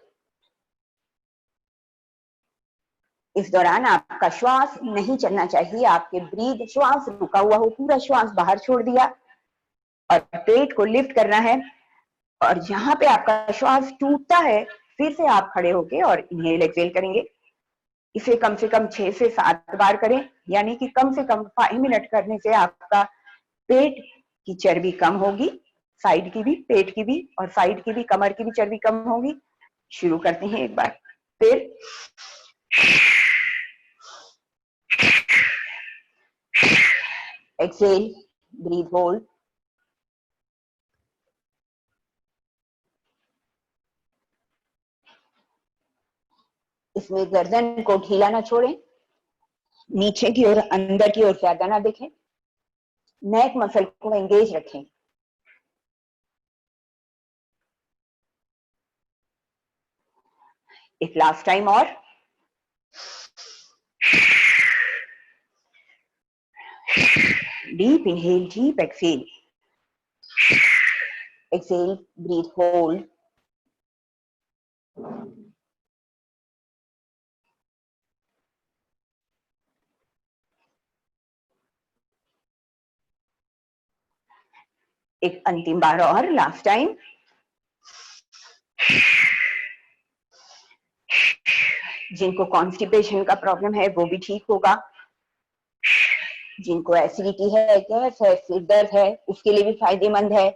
इस दौरान आपका श्वास नहीं चलना चाहिए, आपके ब्रीथ, श्वास रुका हुआ हो, पूरा श्वास बाहर छोड़ दिया और पेट को लिफ्ट करना है। और जहां पे आपका श्वास टूटता है फिर से आप खड़े होके और इनहेल एक्सहेल करेंगे। इसे कम से कम 6 से 7 बार करें, यानी कि कम से कम 5 मिनट करने से आपका पेट की चर्बी कम होगी, साइड की भी, पेट की भी और साइड की भी, कमर की भी चर्बी कम होगी। शुरू करते हैं एक बार फिर। एक्सहेल, ब्रीथ होल्ड, इसमें गर्दन को ढीला ना छोड़ें, नीचे की ओर, अंदर की ओर ज्यादा ना देखें, नेक मसल को एंगेज रखें। एक लास्ट टाइम और। Deep inhale, deep exhale, exhale, breath hold, एक अंतिम बार और, लास्ट टाइम। जिनको कॉन्स्टिपेशन का प्रॉब्लम है वो भी ठीक होगा, जिनको एसिडिटी है, गैस है, सिर दर्द है, उसके लिए भी फायदेमंद है।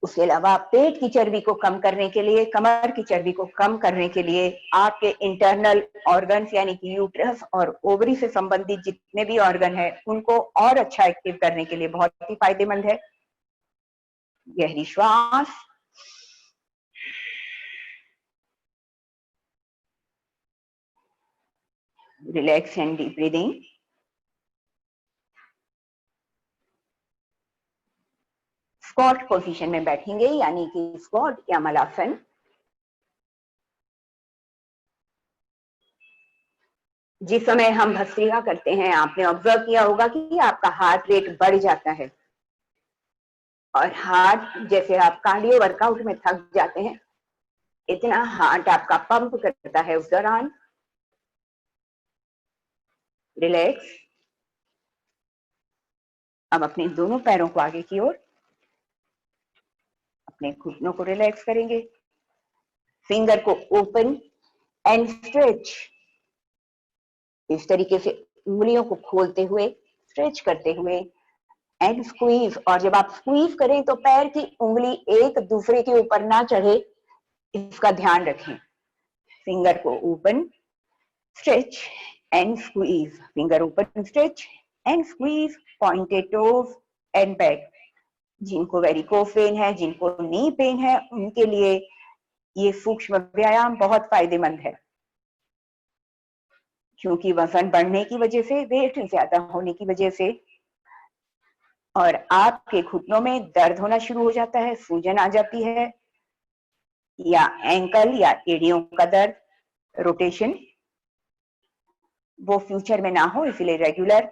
उसके अलावा पेट की चर्बी को कम करने के लिए, कमर की चर्बी को कम करने के लिए, आपके इंटरनल ऑर्गन्स यानी कि यूट्रस और ओवरी से संबंधित जितने भी ऑर्गन है उनको और अच्छा एक्टिव करने के लिए बहुत ही फायदेमंद है। गहरी श्वास, relax and deep breathing. Squat position में बैठेंगे, यानी कि स्क्वाट या मलासन। जिस समय हम भस्त्रिका करते हैं आपने ऑब्जर्व किया होगा कि आपका हार्ट रेट बढ़ जाता है और हार्ट, जैसे आप कार्डियो वर्कआउट में थक जाते हैं, इतना हार्ट आपका पंप करता है उस दौरान। रिलैक्स। अब अपने दोनों पैरों को आगे की ओर, अपने घुटनों को रिलैक्स करेंगे, फिंगर को ओपन एंड स्ट्रेच, इस तरीके से उंगलियों को खोलते हुए, स्ट्रेच करते हुए एंड स्क्वीज। और जब आप स्क्वीज करें तो पैर की उंगली एक दूसरे के ऊपर ना चढ़े, इसका ध्यान रखें। फिंगर को open, stretch and squeeze, finger open, stretch and squeeze, pointed toes and back. जिनको वेरिकोस वेन है, जिनको नी पेन है, उनके लिए ये सूक्ष्म व्यायाम बहुत फायदेमंद है, क्योंकि वजन बढ़ने की वजह से, वेट ज्यादा होने की वजह से और आपके घुटनों में दर्द होना शुरू हो जाता है, सूजन आ जाती है, या एंकल या एड़ियों का दर्द, रोटेशन, वो फ्यूचर में ना हो, इसलिए रेगुलर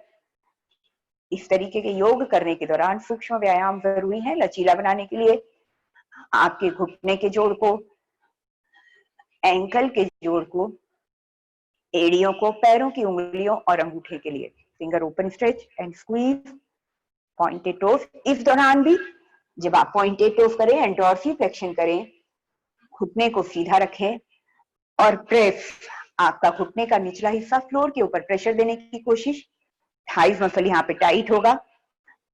इस तरीके के योग करने के दौरान सूक्ष्म व्यायाम जरूरी है लचीला बनाने के लिए। आपके घुटने के जोड़ को, एंकल के जोड़ को, एड़ियों को, पैरों की उंगलियों और अंगूठे के लिए। Finger open, stretch and squeeze, pointed toes. इस दौरान भी जब आप पॉइंटेड टोज करें एंड डॉर्सीफ्लेक्शन करें, घुटने को सीधा रखें और प्रेस, आपका घुटने का निचला हिस्सा फ्लोर के ऊपर प्रेशर देने की कोशिश। थाइज मसल यहाँ पे टाइट होगा,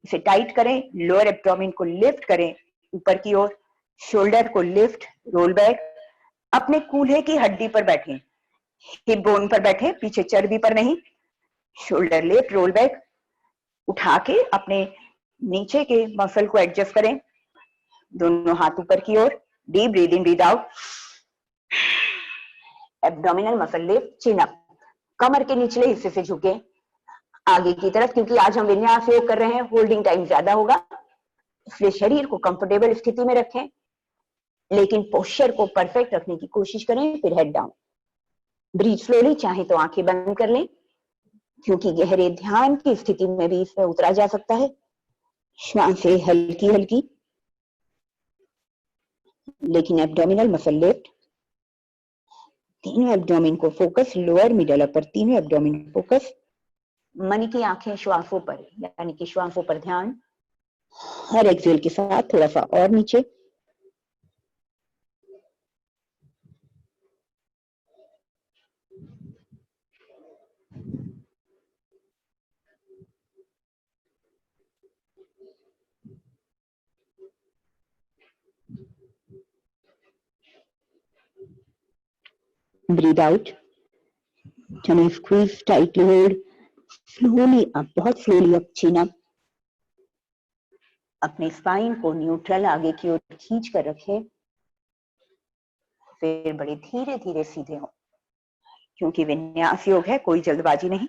इसे टाइट करें। लोअर एब्डोमेन को लिफ्ट करें ऊपर की ओर, शोल्डर को लिफ्ट, रोल बैक, अपने कूल्हे की हड्डी पर बैठें, हिप बोन पर बैठे, पीछे चर्बी पर नहीं। शोल्डर लिफ्ट, रोल बैक, उठा के अपने नीचे के मसल को एडजस्ट करें, दोनों हाथ ऊपर की ओर। Deep breathe in, breathe out, abdominal muscle lift, chin up, कमर के निचले हिस्से से झुके आगे की तरफ, क्योंकि आज हम विन्यास योग कर रहे हैं, होल्डिंग टाइम ज्यादा होगा, इसलिए शरीर को कंफर्टेबल स्थिति में रखें, लेकिन पोस्चर को परफेक्ट रखने की कोशिश करें। फिर हेड डाउन, ब्रीथ स्लोली, चाहे तो आंखें बंद कर लें, क्योंकि गहरे ध्यान की स्थिति में भी इसमें उतरा जा सकता है। श्वासें हल्की हल्की, लेकिन एब्डोमिनल मसल लिफ्ट, तीनों एब्डोमिन को फोकस, लोअर मिडल अपर तीनों एब्डोमिन फोकस। मन की आंखें श्वासों पर, यानी कि श्वासों पर ध्यान। हर एक्सहेल के साथ थोड़ा सा और नीचे, breathe out, tummy squeeze tightly hold, slowly up, बहुत स्लोली अप, chin up, अपने स्पाइन को न्यूट्रल आगे की ओर खींच कर रखें, फिर बड़े धीरे धीरे सीधे हो, क्योंकि विन्यास योग है, कोई जल्दबाजी नहीं।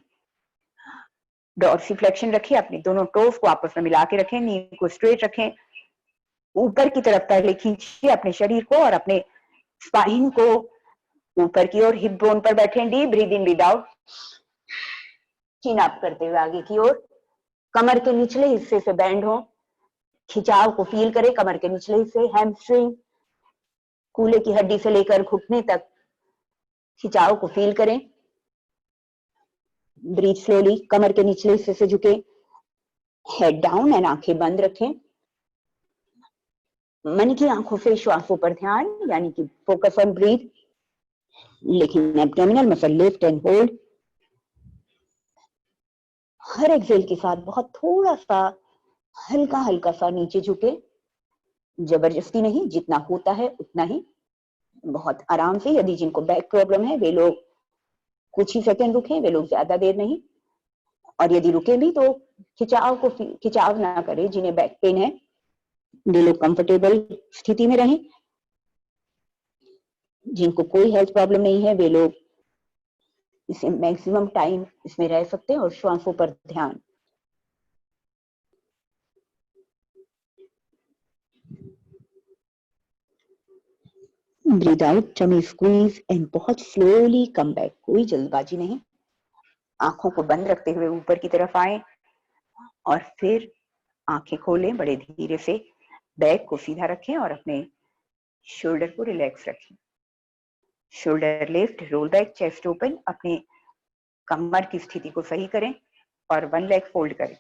डॉर्सीफ्लेक्शन रखिए, अपने दोनों टोस को आपस में मिला के रखें, नी को स्ट्रेट रखें, ऊपर की तरफ पहले खींचिए अपने शरीर को और अपने स्पाइन को ऊपर की ओर, हिप बोन पर बैठे। Deep breathe in, breathe out, chin up करते हुए आगे की ओर, कमर के निचले हिस्से से बैंड हो, खिंचाव को फील करें कमर के निचले हिस्से, हैमस्ट्रिंग, कूल्हे की हड्डी से लेकर घुटने तक खिंचाव को फील करें। ब्रीथ स्लोली, कमर के निचले हिस्से से झुके, हेड डाउन एंड आंखें बंद रखें। मन की आंखों से श्वासों पर ध्यान, यानी कि फोकस ऑन ब्रीथ, लेकिन abdominal muscle lift and hold. Her exhale के साथ बहुत थोड़ा सा हल्का हल्का सा नीचे झुके, जबरदस्ती नहीं, जितना होता है उतना ही, बहुत आराम से। यदि जिनको बैक प्रॉब्लम है वे लोग कुछ ही सेकंड रुके, वे लोग ज्यादा देर नहीं, और यदि रुके भी तो खिंचाव ना करें। जिन्हें बैक पेन है वे लोग कंफर्टेबल स्थिति में रहें, जिनको कोई हेल्थ प्रॉब्लम नहीं है वे लोग इसे मैक्सिमम टाइम इसमें रह सकते हैं। और श्वासों पर ध्यान, breathe out, tummy squeeze and बहुत स्लोली कम बैक, कोई जल्दबाजी नहीं। आंखों को बंद रखते हुए ऊपर की तरफ आए और फिर आंखें खोलें बड़े धीरे से, बैक को सीधा रखें और अपने शोल्डर को रिलैक्स रखें। Shoulder lift, roll back, chest open, अपने कमर की स्थिति को सही करें और वन लेग फोल्ड करें।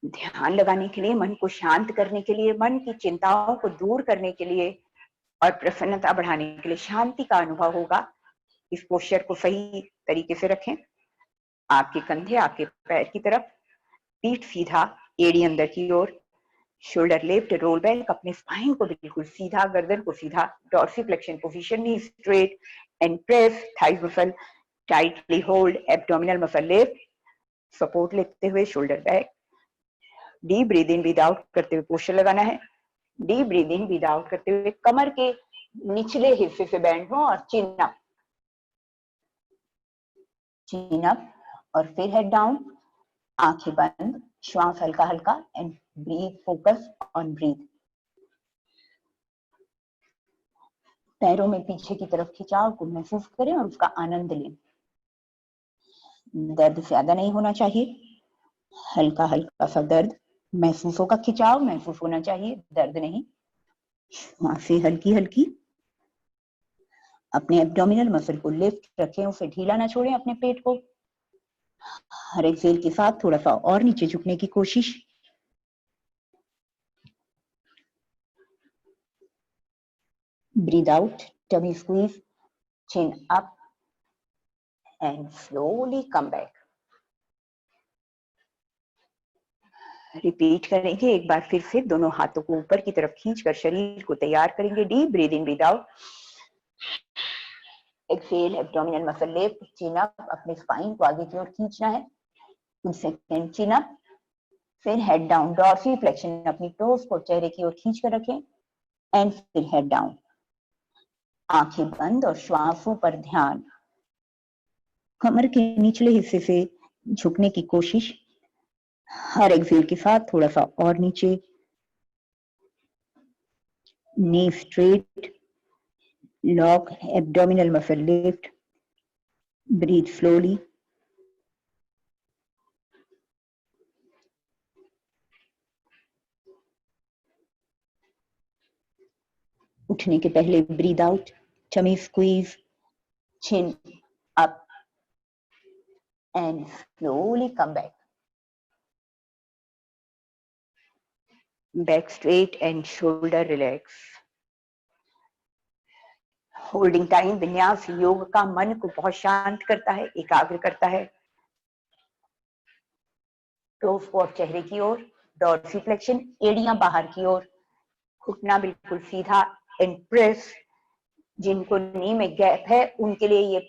ध्यान लगाने के लिए, मन को शांत करने के लिए, मन की चिंताओं को दूर करने के लिए और प्रसन्नता बढ़ाने के लिए, शांति का अनुभव होगा, इस पोस्चर को सही तरीके से रखें। आपके कंधे आपके पैर की तरफ, पीठ सीधा, एड़ी अंदर की ओर, शोल्डर लिफ्ट, रोल बैक, अपने स्पाइन को बिल्कुल सीधा, गर्दन को सीधा, dorsiflexion position, knee straight and press, thighs muscle tightly hold, abdominal muscle lift, support लेते हुए shoulder back. Deep breathe in breathe out करते हुए पोस्चर लगाना है। Deep breathe in breathe out करते हुए कमर के निचले हिस्से से बैंड हो और चिन अप और फिर हेड डाउन, आंखें बंद, श्वास हल्का हल्का and breathe, focus on breath. पैरों में पीछे की तरफ खिंचाव को महसूस करें और उसका आनंद लें। दर्द ज्यादा नहीं होना चाहिए, हल्का हल्का सा दर्द महसूस होगा, खिंचाव महसूस होना चाहिए, दर्द नहीं। श्वासें हल्की हल्की, अपने एब्डोमिनल मसल को लिफ्ट रखें, उसे ढीला ना छोड़ें अपने पेट को। हर एक्सेल के साथ थोड़ा सा और नीचे झुकने की कोशिश। Breathe out, tummy squeeze, chin up and slowly come back. Repeat करेंगे एक बार फिर से, दोनों हाथों को ऊपर की तरफ खींचकर शरीर को तैयार करेंगे। Deep breathe in breathe out, exhale, abdominal muscle lift, chin up, अपने स्पाइन को आगे की ओर खींचना है। कुछ सेकंड चिन अप, फिर हेड डाउन, डॉर्सिफ्लेक्शन, अपनी टोस को चेहरे की ओर खींच कर रखें एंड फिर हेड डाउन, आंखें बंद और श्वासों पर ध्यान। कमर के निचले हिस्से से झुकने की कोशिश, हर एक्सेल के साथ थोड़ा सा और नीचे। Knee straight, lock abdominal muscle lift, breathe slowly. उठने के पहले breathe out, tummy squeeze, chin up and slowly come back. Back straight and shoulder relax. Holding time vinyasa yoga का मन को बहुत शांत करता है, एकाग्र करता है। टोस को चेहरे की ओर, डॉर्सिफ्लेक्शन, एड़ियां बाहर की ओर, घुटना बिल्कुल सीधा एंड प्रेस। जिनको नी में गैप है उनके लिए ये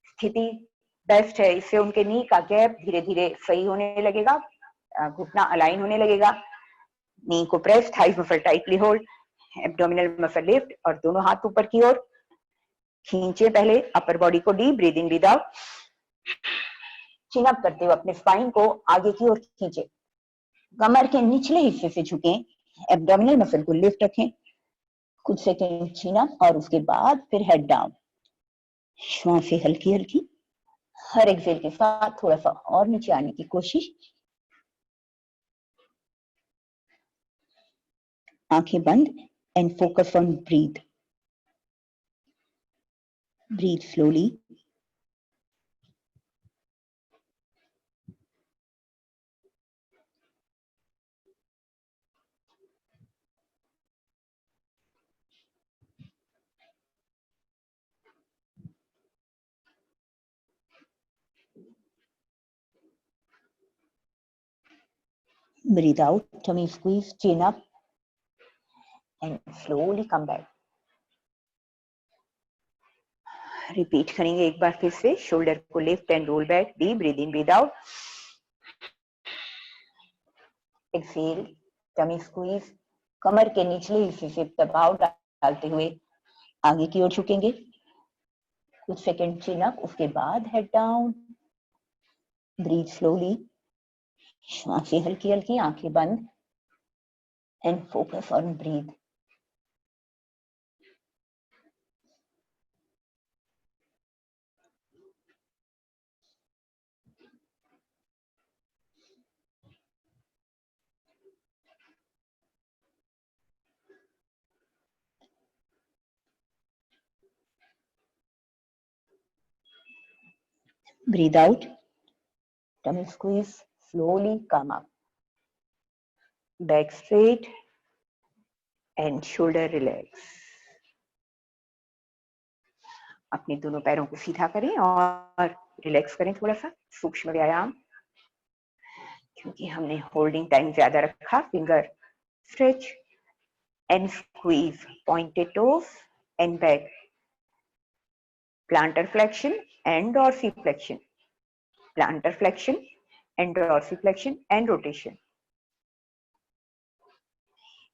स्थिति बेस्ट है, इससे उनके नी का गैप धीरे धीरे सही होने लगेगा, घुटना अलाइन होने लगेगा। नी को press, thighs muscle tightly hold, abdominal muscle lift और दोनों हाथ ऊपर की ओर खींचे। पहले अपर बॉडी को deep breathe in breathe out, chin up करते हुए अपने स्पाइन को आगे की ओर खींचे, कमर के निचले हिस्से से झुकें, एब्डोमिनल मसल को लिफ्ट रखें। कुछ सेकंड चिन अप और उसके बाद फिर हेड डाउन, श्वासें हल्की हल्की, हर एक्सेल के साथ थोड़ा सा और नीचे आने की कोशिश। आंखें बंद and focus on breath. Breathe slowly. Breathe out, tummy squeeze, chin up and slowly come back. Repeat करेंगे एक बार फिर से, शोल्डर को lift and roll back, deep breathe in breathe out, exhale, tummy squeeze, कमर के निचले हिस्से से दबाव डालते हुए आगे की ओर झुकेंगे। कुछ सेकंड चिन अप, उसके बाद हेड डाउन, ब्रीथ स्लोली, श्वासें हल्की हल्की, आंखें बंद and focus on breath. Breathe out, tummy squeeze, slowly come up, back straight and shoulder relax. अपने दोनों पैरों को सीधा करें और रिलैक्स करें थोड़ा सा, सूक्ष्म व्यायाम। क्योंकि हमने होल्डिंग टाइम ज्यादा रखा, finger stretch and squeeze pointed toes and back, plantar flexion and dorsiflexion, plantar flexion and dorsiflexion and rotation।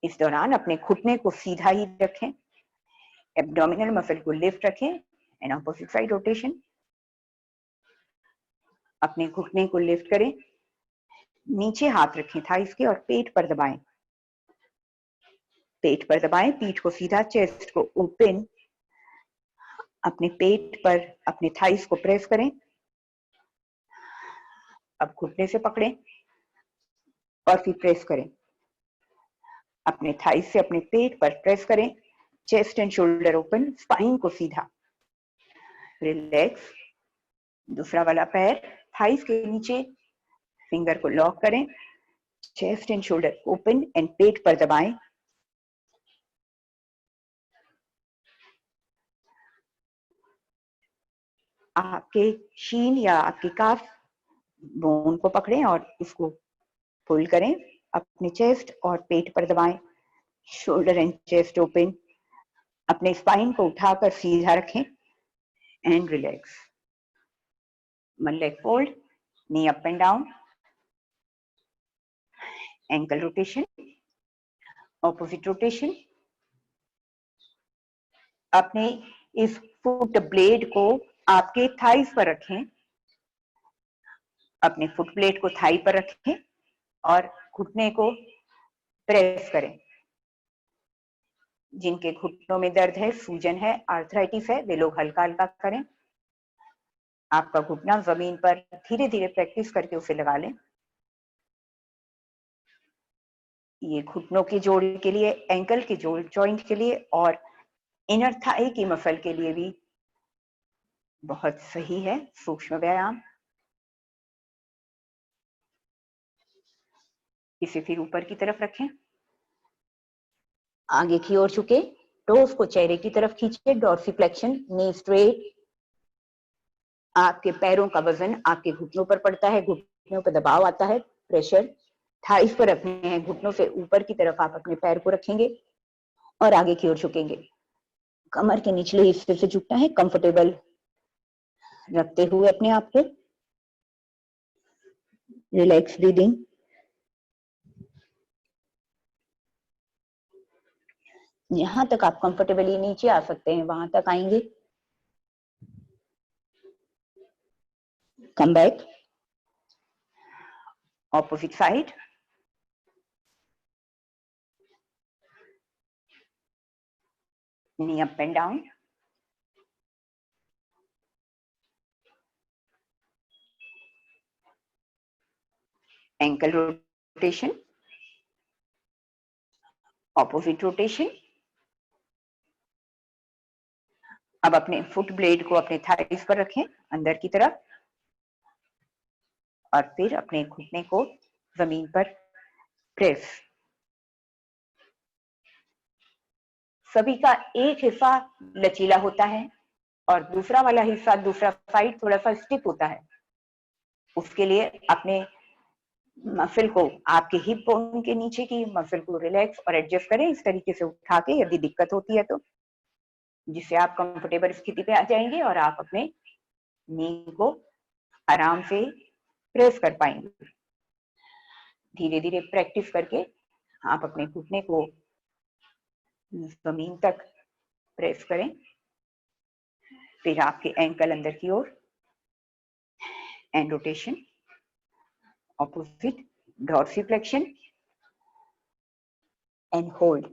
इस दौरान अपने घुटने को सीधा ही रखें, एब्डोमिनल मसल को लिफ्ट रखें एंड ऑपोजिट साइड रोटेशन। अपने घुटने को लिफ्ट करें, नीचे हाथ रखें थाइस के और पेट पर दबाएं, पेट पर दबाएं, पीठ को सीधा, चेस्ट को ओपन, अपने पेट पर अपने थाइस को प्रेस करें। अब घुटने से पकड़ें और फिर प्रेस करें, अपने थाइस से अपने पेट पर प्रेस करें, chest and shoulder open, spine को सीधा, रिलैक्स। दूसरा वाला पैर थाइस के नीचे, फिंगर को लॉक करें, chest and shoulder open and पेट पर दबाएं। आपके शीन या आपकी काफ बोन को पकड़ें और इसको पुल करें, अपने चेस्ट और पेट पर दबाएं, शोल्डर एंड चेस्ट ओपन, अपने स्पाइन को उठाकर सीधा रखें and relax. One leg fold, knee up and down, ankle rotation, opposite rotation. अपने इस फुट ब्लेड को आपके थाइस पर रखें, अपने फुट ब्लेड को थाई पर रखें और घुटने को प्रेस करें। जिनके घुटनों में दर्द है, सूजन है, आर्थराइटिस है, वे लोग हल्का हल्का करें। आपका घुटना जमीन पर धीरे धीरे प्रैक्टिस करके उसे लगा लें। ये घुटनों के जोड़ के लिए, एंकल के जोड़ जॉइंट के लिए और इनर थाई की मसल के लिए भी बहुत सही है सूक्ष्म व्यायाम। इसे फिर ऊपर की तरफ रखें, आगे की ओर झुके, टोस को चेहरे की तरफ खींचे, डॉर्सिफ्लेक्शन, नी स्ट्रेट। आपके पैरों का वजन आपके घुटनों पर पड़ता है, घुटनों पर दबाव आता है, प्रेशर थाइस पर रखने हैं, घुटनों से ऊपर की तरफ आप अपने पैर को रखेंगे और आगे की ओर झुकेंगे। कमर के निचले हिस्से से झुकना है, कंफर्टेबल रखते हुए अपने आप को, रिलैक्स ब्रीदिंग। जहां तक आप कंफर्टेबली नीचे आ सकते हैं वहां तक आएंगे। कम back, opposite side, knee up and down, ankle rotation, opposite rotation. अब अपने फुट ब्लेड को अपने थाइस पर रखें अंदर की तरफ और फिर अपने घुटने को जमीन पर प्रेस। सभी का एक हिस्सा लचीला होता है और दूसरा वाला हिस्सा, दूसरा साइड थोड़ा सा स्टिफ होता है। उसके लिए अपने मसल को, आपके हिप बोन के नीचे की मसल को रिलैक्स और एडजस्ट करें इस तरीके से उठा के, यदि दिक्कत होती है तो, जिससे आप कंफर्टेबल स्थिति पे आ जाएंगे और आप अपने नी को आराम से प्रेस कर पाएंगे। धीरे धीरे प्रैक्टिस करके आप अपने घुटने को जमीन तक प्रेस करें, फिर आपके एंकल अंदर की ओर and rotation, opposite, dorsiflexion and hold.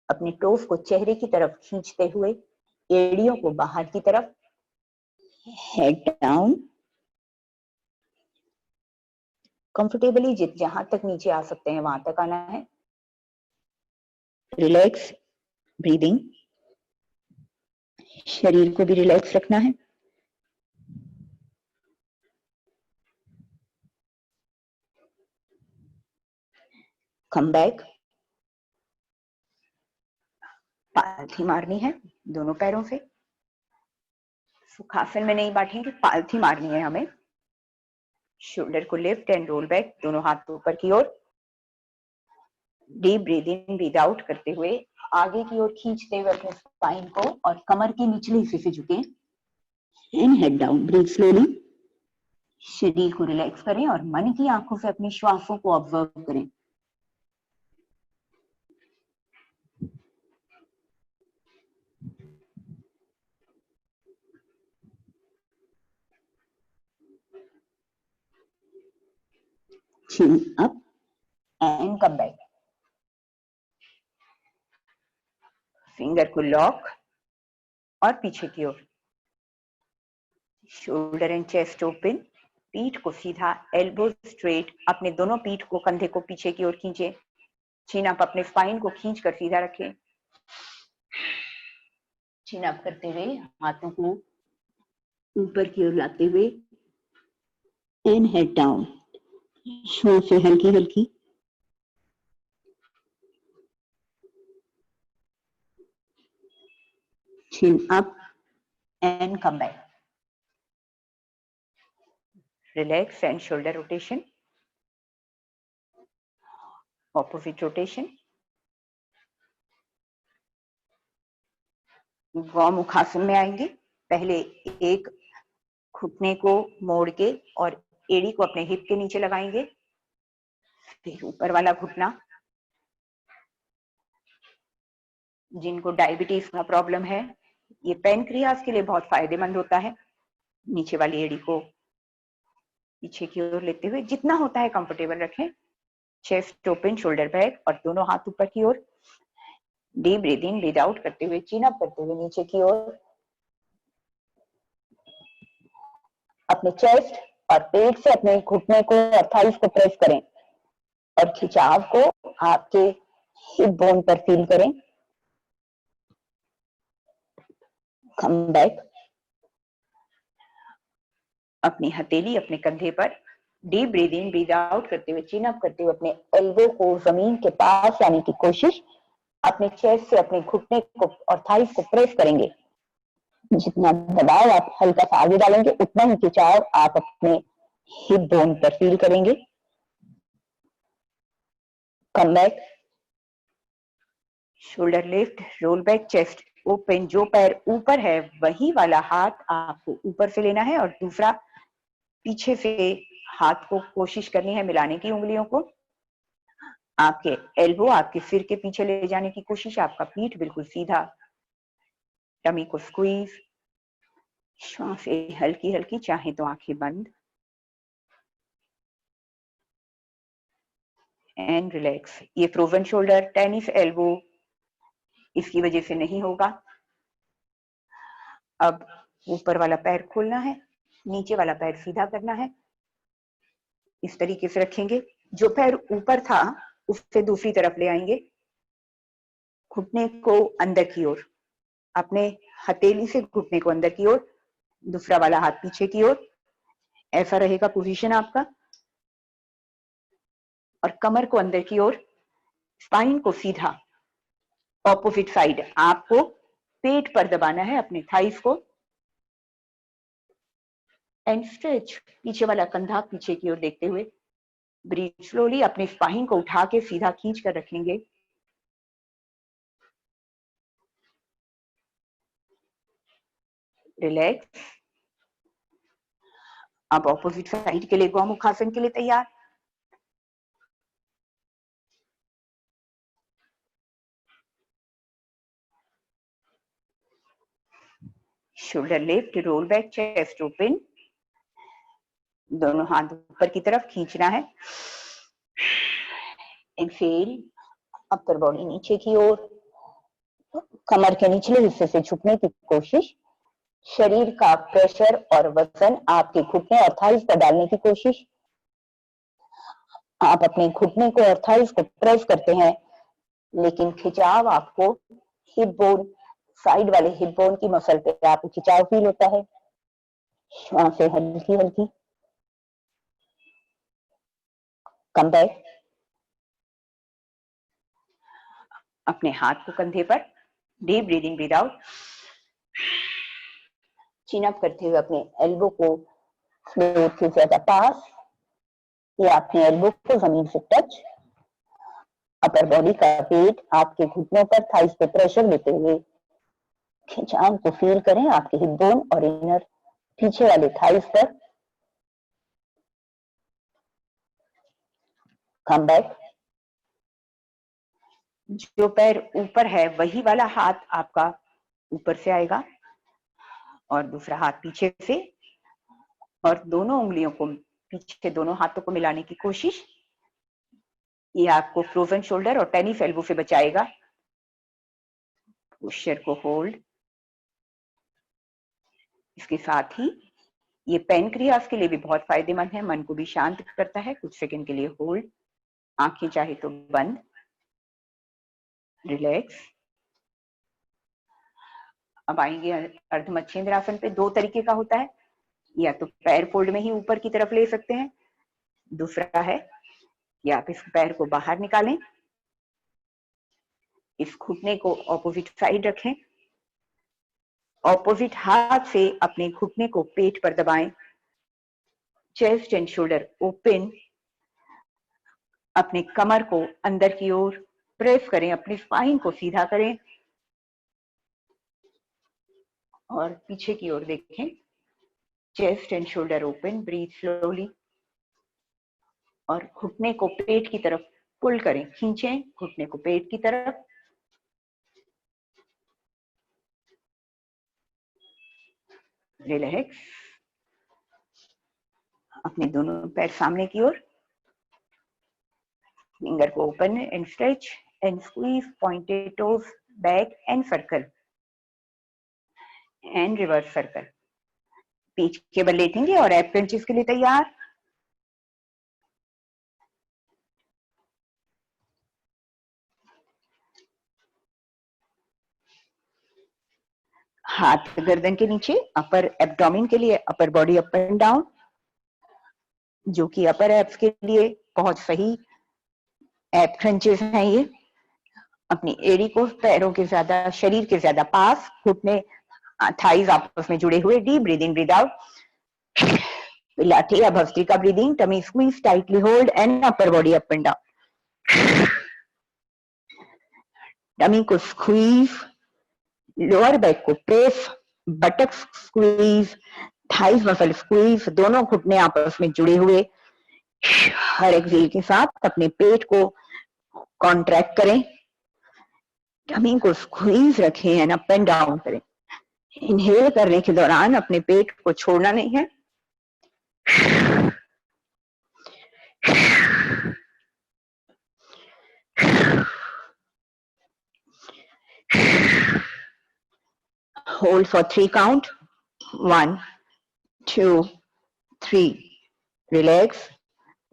अपने टोस को चेहरे की तरफ खींचते हुए, एड़ियों को बाहर की तरफ, हेड डाउन, कंफर्टेबली जहां तक नीचे आ सकते हैं वहां तक आना है। रिलैक्स ब्रीदिंग, शरीर को भी रिलैक्स रखना है। कम बैक, पालथी मारनी है, दोनों पैरों से। सुखासन में नहीं बैठेंगे, पालथी मारनी है हमें। शोल्डर को लिफ्ट एंड रोल बैक, दोनों हाथ ऊपर की ओर। Deep breathe in breathe out करते हुए आगे की ओर खींचते हुए अपने स्पाइन को और कमर के निचले हिस्से से झुके and head down. Breathe slowly. शरीर को रिलैक्स करें और मन की आंखों से अपनी श्वासों को ऑब्जर्व करें। chin up and come back. Finger को लॉक और पीछे की ओर। शोल्डर एंड चेस्ट ओपन, पीठ को सीधा, एल्बो स्ट्रेट। अपने दोनों पीठ को, कंधे को पीछे की ओर खींचे। चिन अप, अपने स्पाइन को खींच कर सीधा रखें। चिन अप करते हुए हाथों को ऊपर की ओर लाते हुए एंड हेड डाउन। श्वासें हल्की हल्की। Chin up and come back. Relax and shoulder rotation, opposite rotation. Gomukhasana में आएंगे। पहले एक घुटने को मोड़ के और एड़ी को अपने हिप के नीचे लगाएंगे। फिर ऊपर वाला घुटना। जिनको डायबिटीज का प्रॉब्लम है, ये पैनक्रियाज के लिए बहुत फायदेमंद होता है। नीचे वाली एड़ी को पीछे की ओर लेते हुए जितना होता है कंफर्टेबल रखें। चेस्ट ओपन, शोल्डर बैक और दोनों हाथ ऊपर की ओर। Deep breathe in breathe out करते हुए चिन अप करते हुए नीचे की ओर। अपने चेस्ट और पेट से अपने घुटने को और थाइस को प्रेस करें और खिंचाव को आपके हिप बोन पर फील करें। Come back. अपनी हथेली अपने कंधे पर, deep breathe in breathe out करते हुए चिन अप करते हुए अपने एल्बो को जमीन के पास लाने की कोशिश। अपने चेस्ट से अपने घुटने को और थाइस को प्रेस करेंगे। जितना दबाव आप हल्का सा आगे डालेंगे उतना ही खिंचाव आप अपने हिप बोन पर फील करेंगे। कम back. Shoulder lift, roll back, chest open. जो पैर ऊपर है वही वाला हाथ आपको ऊपर से लेना है और दूसरा पीछे से हाथ को कोशिश करनी है मिलाने की उंगलियों को। आपके एल्बो आपके सिर के पीछे ले जाने की कोशिश। आपका पीठ बिल्कुल सीधा। टमी को स्क्वीज। श्वासें हल्की हल्की, चाहे तो आंखें बंद एंड रिलैक्स। ये फ्रोजन शोल्डर, टेनिस एल्बो इसकी वजह से नहीं होगा। अब ऊपर वाला पैर खोलना है, नीचे वाला पैर सीधा करना है। इस तरीके से रखेंगे। जो पैर ऊपर था उससे दूसरी तरफ ले आएंगे। घुटने को अंदर की ओर, अपने हथेली से घुटने को अंदर की ओर, दूसरा वाला हाथ पीछे की ओर। ऐसा रहेगा पोजीशन आपका। और कमर को अंदर की ओर, स्पाइन को सीधा। ऑपोजिट साइड आपको पेट पर दबाना है अपने थाइस को एंड स्ट्रेच। पीछे वाला कंधा पीछे की ओर देखते हुए ब्रीथ स्लोली। अपने स्पाइन को उठा के सीधा खींच कर रखेंगे। रिलैक्स। अब ऑपोजिट साइड के लिए गौमुखासन के लिए तैयार। Shoulder lift, roll back, chest open. दोनों हाथ ऊपर की तरफ खींचना है। एक्सेल, अपर बॉडी नीचे की ओर, कमर के निचले हिस्से से झुकने की कोशिश। शरीर का प्रेशर और वजन आपके घुटने और थाइस पर डालने की कोशिश। आप अपने घुटने को और थाइस को प्रेस करते हैं, लेकिन खिंचाव आपको हिप बोन, साइड वाले हिप बोन की मसल पे आपको खिंचाव फील होता है। श्वासें हल्की हल्की। Come back. अपने हाथ को कंधे पर, डीप ब्रीदिंग ब्रीद आउट। चिन अप करते हुए अपने एल्बो को फ्लोर के ज्यादा पास या अपने एल्बो को जमीन से टच, अपर बॉडी का वेट आपके घुटनों पर, थाइस पे प्रेशर लेते हुए खिंचाव को फील करें आपके हिप बोन और इनर पीछे वाले थाइस पर। Come back. जो पैर ऊपर है वही वाला हाथ आपका ऊपर से आएगा और दूसरा हाथ पीछे से, और दोनों उंगलियों को पीछे, दोनों हाथों को मिलाने की कोशिश। ये आपको फ्रोजन शोल्डर और टेनिस एल्बो से बचाएगा। पोस्चर को होल्ड। इसके साथ ही ये पैनक्रियास के लिए भी बहुत फायदेमंद है, मन को भी शांत करता है। कुछ सेकंड के लिए होल्ड, आंखें चाहे तो बंद, रिलैक्स। अब आएंगे अर्ध मत्स्येंद्र आसन पे। दो तरीके का होता है, या तो पैर फोल्ड में ही ऊपर की तरफ ले सकते हैं, दूसरा है कि आप इस पैर को बाहर निकालें, इस घुटने को ऑपोजिट साइड रखें, ऑपोजिट हाथ से अपने घुटने को पेट पर दबाएं, चेस्ट एंड शोल्डर ओपन, अपने कमर को अंदर की ओर प्रेस करें, अपनी स्पाइन को सीधा करें और पीछे की ओर देखें। Chest and shoulder open, breathe slowly, और घुटने को पेट की तरफ पुल करें, खींचें घुटने को पेट की तरफ। रिलैक्स। अपने दोनों पैर सामने की ओर, फिंगर को open and stretch and squeeze, pointed toes back and circle and reverse circle. पीछे बल लेटेंगे और एब क्रंचेस के लिए तैयार। हाथ गर्दन के नीचे, अपर एब्डोमेन के लिए अपर बॉडी अप एंड डाउन, जो कि अपर एब्स के लिए बहुत सही एब क्रंचेस हैं। ये अपनी एड़ी को पैरों के ज्यादा, शरीर के ज्यादा पास, घुटने थाइज आपस में जुड़े हुए। Deep breathing, breathe out, pilates या bhastrika breathing, tummy squeeze, tightly hold and upper body up and down. Tummy को स्क्वीज, लोअर बैक को press, buttock squeeze, thighs muscle squeeze, दोनों घुटने आपस में जुड़े हुए। हर एक्सेल के साथ अपने पेट को कॉन्ट्रैक्ट करें, टमी को स्क्वीज रखें एंड अप एंड डाउन करें। इनहेल करने के दौरान अपने पेट को छोड़ना नहीं है। Hold for 3 count. 1, 2, 3. Relax.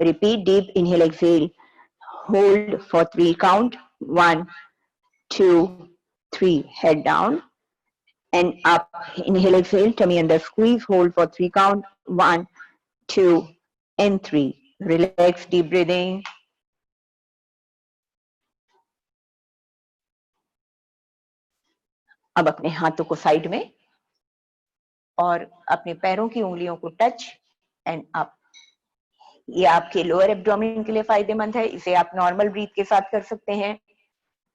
Repeat deep inhale, exhale. Hold for 3 count. 1, 2, 3. Head down and up. Inhale, exhale. Tummy under squeeze. Hold for 3 count. 1, 2, and 3. Relax. Deep breathing. अब अपने हाथों को साइड में और अपने पैरों की उंगलियों को टच एंड अप। ये आपके लोअर एब्डोमेन के लिए फायदेमंद है। इसे आप नॉर्मल ब्रीथ के साथ कर सकते हैं,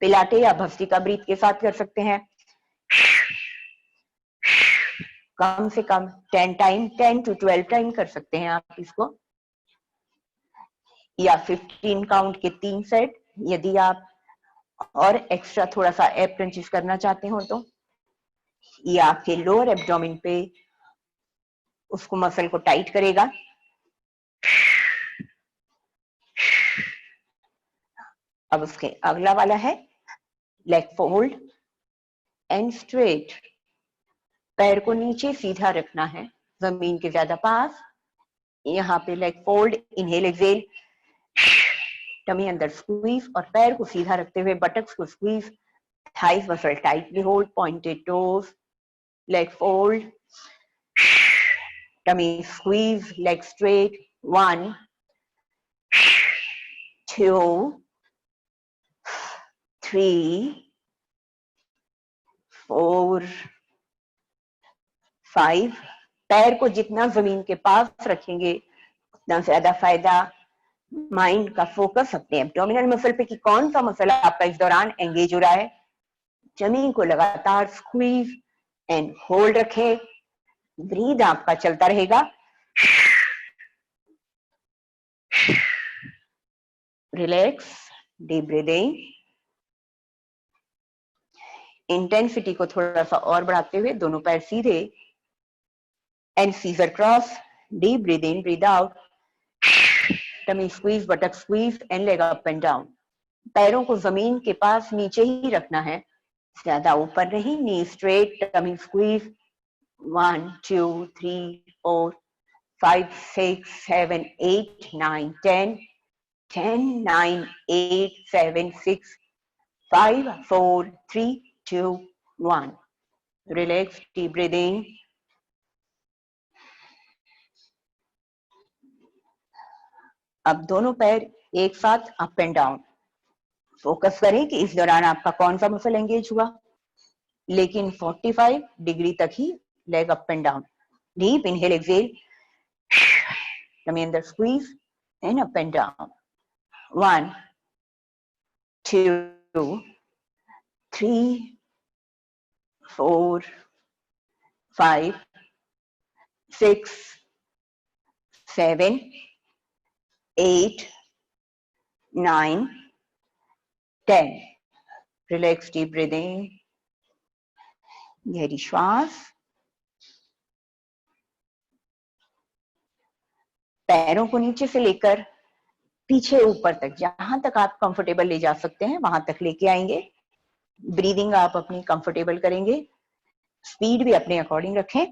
पिलाटे या भस्त्रिका ब्रीथ के साथ कर सकते हैं। कम से कम 10 to 12 टाइम कर सकते हैं आप इसको, या 15 काउंट के 3 सेट। यदि आप और एक्स्ट्रा थोड़ा सा एब क्रंचेस करना चाहते हो तो ये आपके लोअर एब्डोमेन पे उसको मसल को टाइट करेगा। अब उसके अगला वाला है लेग फोल्ड एंड स्ट्रेट। पैर को नीचे सीधा रखना है, जमीन के ज्यादा पास। यहाँ पे leg fold, inhale exhale, tummy अंदर स्क्वीज और पैर को सीधा रखते हुए बटक्स को squeeze, thighs muscle tightly hold, pointed toes, leg fold, tummy squeeze, leg straight. 1, 2, 3, 4, 5, पैर को जितना जमीन के पास रखेंगे उतना ज्यादा फायदा। माइंड का फोकस अपने एब्डोमिनल मसल पे कि कौन सा मसल आपका इस दौरान एंगेज हो रहा है। जमीन को लगातार स्क्वीज एंड होल्ड रखे। ब्रीद आपका चलता रहेगा। Relax, deep breathing. इंटेंसिटी को थोड़ा सा और बढ़ाते हुए दोनों पैर सीधे and scissor cross. Deep breathe in, breathe out. Tummy squeeze, buttock squeeze and leg up and down. पैरों को जमीन के पास नीचे ही रखना है, ज्यादा ऊपर नहीं। Knee straight, tummy squeeze. 1 2 3 4 5 6 7 8 9 10 10 9 8 7 6 5 4 3 2 1। Relax, deep breathing. अब दोनों पैर एक साथ अप एंड डाउन। फोकस करें कि इस दौरान आपका कौन सा मसल एंगेज हुआ, लेकिन 45 डिग्री तक ही leg up and down. Deep inhale, exhale, tummy under squeeze and up and down. 1 2 3 4 5 6 7 8 9 10। Relax, deep breathing. गहरी श्वास। पैरों को नीचे से लेकर पीछे ऊपर तक, जहां तक आप कंफर्टेबल ले जा सकते हैं वहां तक लेके आएंगे। ब्रीदिंग आप अपनी कंफर्टेबल करेंगे। स्पीड भी अपने अकॉर्डिंग रखें।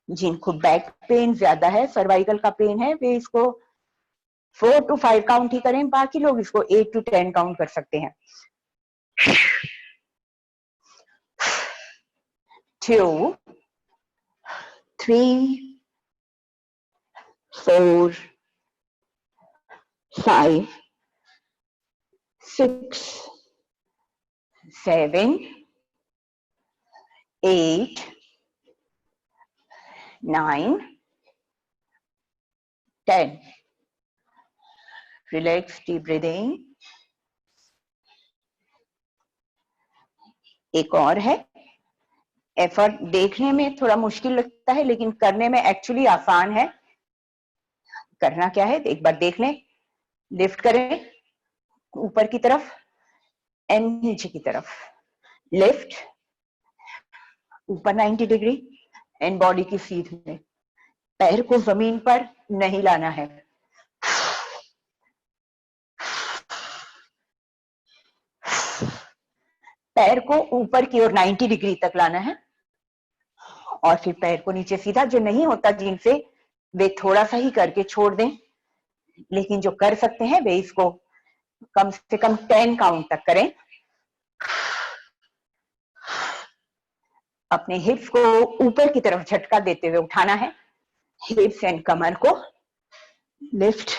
जिनको बैक पेन ज्यादा है, सर्वाइकल का पेन है, वे इसको 4 to 5 काउंट ही करें। बाकी लोग इसको 8 to 10 काउंट कर सकते हैं। 2 3 4 5 6 7 8 9 10। Relax, deep breathing. एक और है। एफर्ट देखने में थोड़ा मुश्किल लगता है, लेकिन करने में एक्चुअली आसान है। करना क्या है, एक बार देख लें। लिफ्ट करें ऊपर की तरफ एंड नीचे की तरफ। लिफ्ट ऊपर 90 डिग्री एंड बॉडी की सीध में। पैर को जमीन पर नहीं लाना है। पैर को ऊपर की ओर 90 डिग्री तक लाना है और फिर पैर को नीचे सीधा। जो नहीं होता जिनसे, वे थोड़ा सा ही करके छोड़ दें, लेकिन जो कर सकते हैं वे इसको कम से कम 10 काउंट तक करें। अपने हिप्स को ऊपर की तरफ झटका देते हुए उठाना है। हिप्स एंड कमर को लिफ्ट।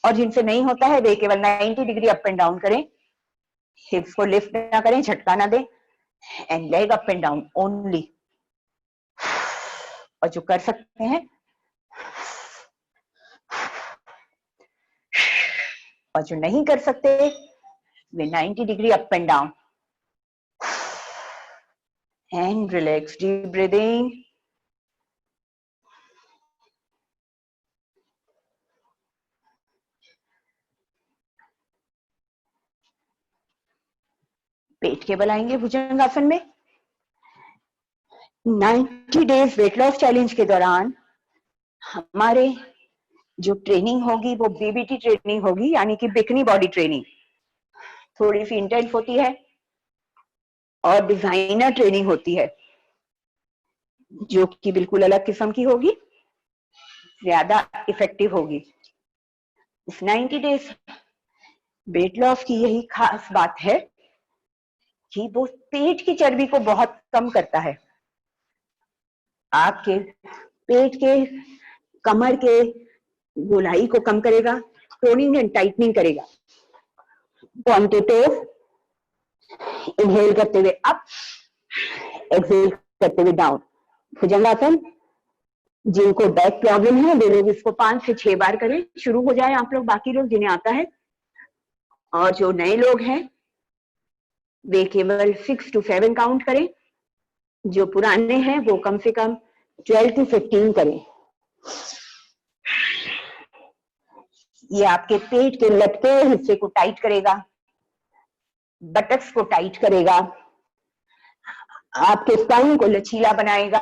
और जिनसे नहीं होता है वे केवल 90 डिग्री अप एंड डाउन करें। हिप्स को लिफ्ट ना करें, झटका ना दें, and leg up and down only. और जो कर सकते हैं और जो नहीं कर सकते वे 90 degree up and down. And relax, deep breathing. पेट के बल आएंगे भुजंगासन में। 90 डेज वेट लॉस चैलेंज के दौरान हमारे जो ट्रेनिंग होगी वो बीबीटी ट्रेनिंग होगी, यानी कि बिकनी बॉडी ट्रेनिंग। थोड़ी सी इंटेंस होती है और डिजाइनर ट्रेनिंग होती है, जो कि बिल्कुल अलग किस्म की होगी, ज्यादा इफेक्टिव होगी। इस 90 डेज वेट लॉस की यही खास बात है कि वो पेट की चर्बी को बहुत कम करता है। आपके पेट के, कमर के गोलाई को कम करेगा, टोनिंग एंड टाइटनिंग करेगा। क्वांटिटेटिव इनहेल करते हुए अप, एक्सेल करते हुए डाउन। भुजंगासन, जिनको बैक प्रॉब्लम है वे लोग इसको 5 से 6 बार करें, शुरू हो जाए आप लोग, बाकी लोग जिन्हें आता है। और जो नए लोग हैं वे केवल 6 to 7 काउंट करें, जो पुराने हैं वो कम से कम 12 to 15 करें। ये आपके पेट के लटके हिस्से को टाइट करेगा, बटक्स को टाइट करेगा, आपके स्पाइन को लचीला बनाएगा,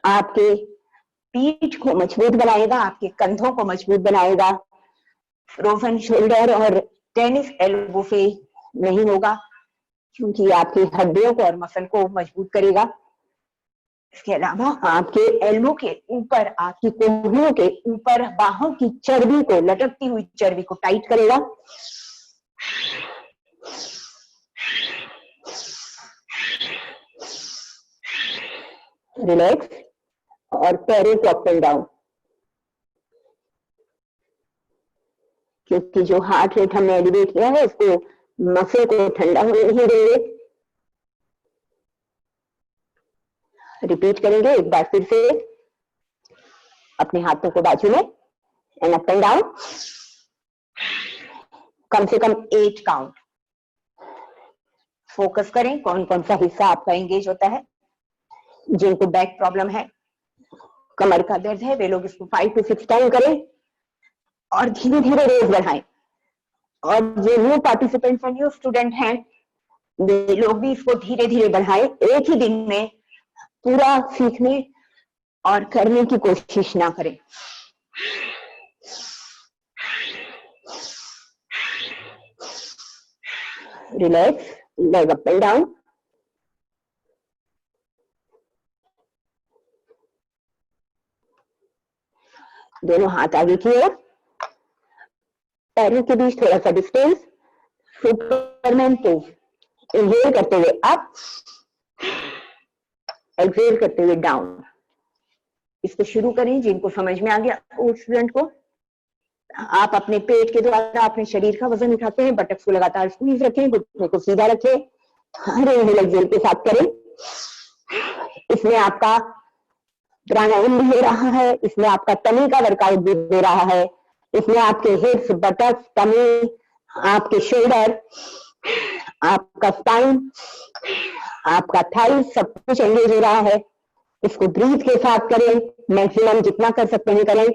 आपके पीठ को मजबूत बनाएगा, आपके कंधों को मजबूत बनाएगा। फ्रोजन शोल्डर और टेनिस एल्बो से नहीं होगा, क्योंकि आपकी हड्डियों को और मसल को मजबूत करेगा। इसके अलावा आपके एल्बो के ऊपर, आपकी कोहनियों के ऊपर बाहों की चर्बी को, लटकती हुई चर्बी को टाइट करेगा। रिलैक्स और पैरों को अप एंड डाउन, क्योंकि जो हार्ट रेट हमने एलिवेट किया है उसको, मसल को ठंडा होने नहीं देंगे। रिपीट करेंगे एक बार फिर से, अपने हाथों को बाजू में एंड अप एंड डाउन, कम से कम 8 काउंट। फोकस करें कौन कौन सा हिस्सा आपका एंगेज होता है। जिनको बैक प्रॉब्लम है, कमर का दर्द है, वे लोग इसको 5 to 6 टाइम करें और धीरे धीरे रेस बढ़ाएं। और जो न्यू पार्टिसिपेंट्स हैं, न्यू स्टूडेंट हैं, वे लोग भी इसको धीरे धीरे बढ़ाएं। एक ही दिन में पूरा सीखने और करने की कोशिश ना करें। Relax, leg up and down. दोनों हाथ आगे की ओर, पैरों के बीच थोड़ा सा डिस्टेंस, सुपरमैन पोज। इनहेल करते हुए अप, एक्सहेल करते हुए डाउन। इसको शुरू करें, जिनको समझ में आ गया उस स्टूडेंट को। आप अपने पेट के द्वारा अपने शरीर का वजन उठाते हैं, बटक्स को लगातार स्क्वीज रखें, घुटने को सीधा रखें, हर इनहेल एक्सहेल के साथ करें। इसमें आपका प्राणायाम भी हो रहा है, इसमें आपका टमी का वर्कआउट भी हो रहा है, इसमें आपके हिप्स, बटक्स, टमी, आपके शोल्डर, आपका स्पाइन, आपका थाई, सब कुछ एंगेज हो रहा है। इसको ब्रीथ के साथ करें, मैक्सिमम जितना कर सकते हैं करें।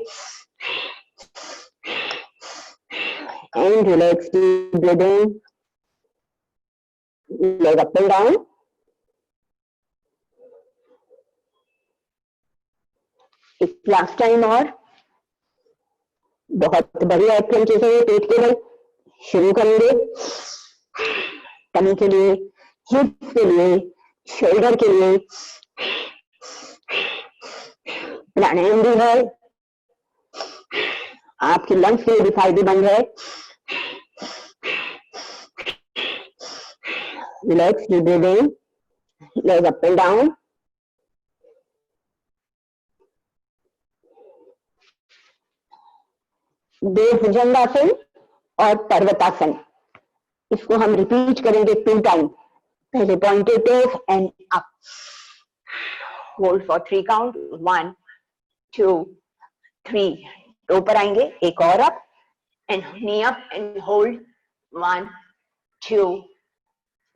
And relax, deep breathing, leg up and down. एक लास्ट टाइम और, बहुत बढ़िया एक्सरसाइज है पेट के लिए। शुरू करेंगे टमी के लिए, हिप्स के लिए, शोल्डर के लिए। प्राणायाम भी है, आपके लंग्स के लिए भी फायदेमंद है। Relax, deep breathing, leg up and down. दो भुजंगासन और पर्वतासन, इसको हम रिपीट करेंगे 2 टाइम। पहले pointed toes and up, hold for 3 count, 1 2 3। Toe पर आएंगे, एक और up and knee up and hold, 1 2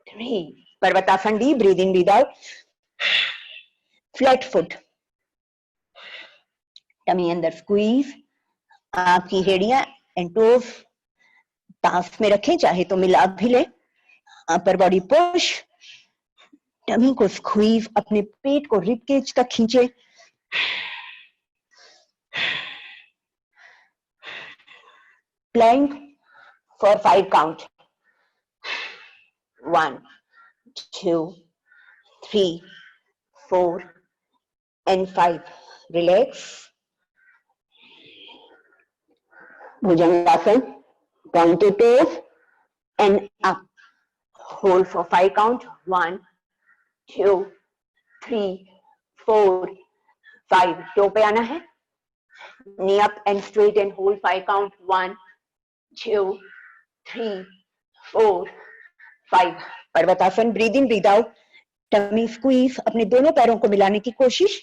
3। Parvatasana, deep breathing, breathe out, flat foot, tummy अंदर स्क्वीज, आपकी हेडियां एंड टोज पास में रखें, चाहे तो मिला भी ले। अपर बॉडी पुश, टमी को स्क्वीज, अपने पेट को रिब केज तक खींचे। Plank for 5 count, 1 2 3 4 and 5. Relax. Bhujangasana, pointed toes and up. Hold for 5 count, 1 2 3 4 5. Toe पे आना है, knee up and straight and hold 5 count, 1 2 3 4 5 Parvatasana, breathe in breathe out, tummy squeeze, अपने दोनों पैरों को मिलाने की कोशिश,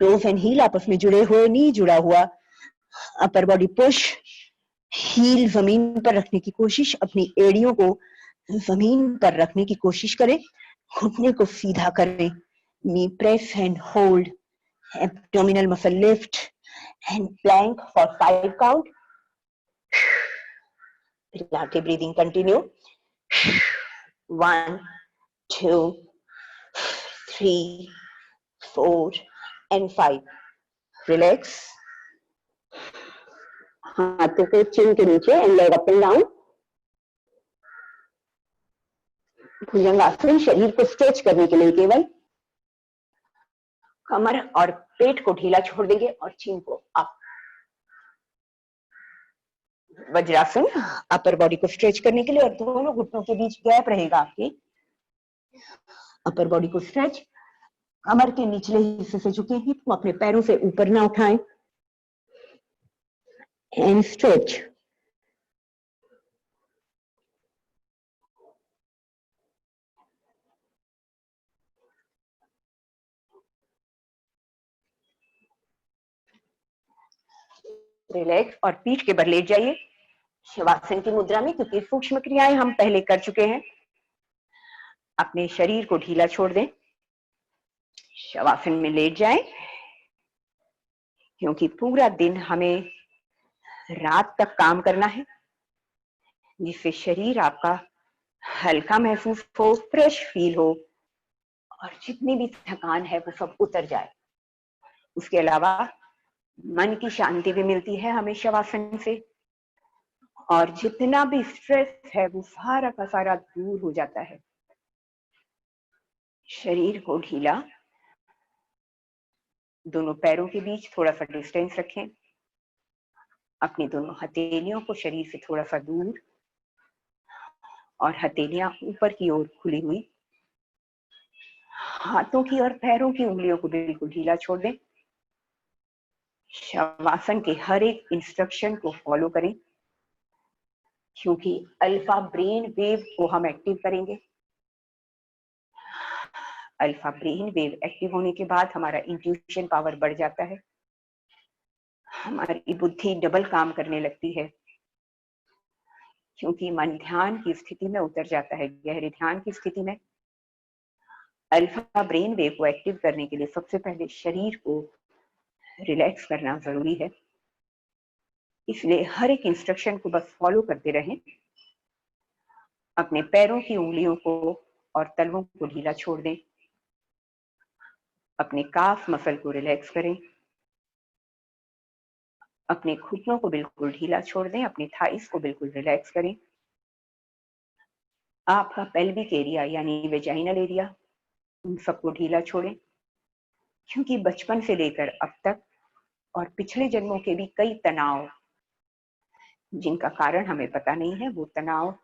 टोज एंड हील आपस में जुड़े हुए, नी जुड़ा हुआ, अपर बॉडी पुश, हील जमीन पर रखने की कोशिश, अपनी एड़ियों को जमीन पर रखने की कोशिश करें, घुटने को सीधा करें, knee press and hold, abdominal muscle lift and plank for 5 count. Pilates breathing continue. 1, 2, 3, 4 and 5. Relax. हाथों को चिन के नीचे and leg up and down. Bhujangasana शरीर को स्ट्रेच करने के लिए केवल. कमर और पेट को ढीला छोड़ देंगे और चिन को अप. वज्रासन अपर बॉडी को स्ट्रेच करने के लिए और दोनों घुटनों के बीच गैप रहेगा आपके. अपर बॉडी को स्ट्रेच, कमर के निचले हिस्से से झुके, हिप को अपने पैरों से ऊपर ना उठाएं एंड स्ट्रेच. रिलैक्स और पीठ के बल लेट जाइए शवासन की मुद्रा में, क्योंकि सूक्ष्म क्रियाएं हम पहले कर चुके हैं. अपने शरीर को ढीला छोड़ दें, शवासन में लेट जाएं, क्योंकि पूरा दिन हमें रात तक काम करना है, जिससे शरीर आपका हल्का महसूस हो, फ्रेश फील हो और जितनी भी थकान है वो सब उतर जाए. उसके अलावा मन की शांति भी मिलती है हमें शवासन से, और जितना भी स्ट्रेस है वो सारा का सारा दूर हो जाता है. शरीर को ढीला, दोनों पैरों के बीच थोड़ा सा डिस्टेंस रखें, अपनी दोनों हथेलियों को शरीर से थोड़ा सा दूर और हथेलियां ऊपर की ओर खुली हुई. हाथों की और पैरों की उंगलियों को बिल्कुल ढीला छोड़ दें. शवासन के हर एक इंस्ट्रक्शन को फॉलो करें, क्योंकि अल्फा ब्रेन वेव को हम एक्टिव करेंगे. अल्फा ब्रेन वेव एक्टिव होने के बाद हमारा इंट्यूशन पावर बढ़ जाता है, हमारी बुद्धि डबल काम करने लगती है, क्योंकि मन ध्यान की स्थिति में उतर जाता है. गहरे ध्यान की स्थिति में अल्फा ब्रेन वेव को एक्टिव करने के लिए सबसे पहले शरीर को रिलैक्स करना जरूरी है. इसलिए हर एक इंस्ट्रक्शन को बस फॉलो करते रहें. अपने पैरों की उंगलियों को और तलवों को ढीला छोड़ दें, अपने काफ मसल को रिलैक्स करें, अपने घुटनों को बिल्कुल ढीला छोड़ दें, अपने थाइस को बिल्कुल रिलैक्स करें. आपका पेल्विक एरिया यानी वेजाइनल एरिया, उन सबको ढीला छोड़ें, क्योंकि बचपन से लेकर अब तक और पिछले जन्मों के भी कई तनाव, जिनका कारण हमें पता नहीं है, वो तनाव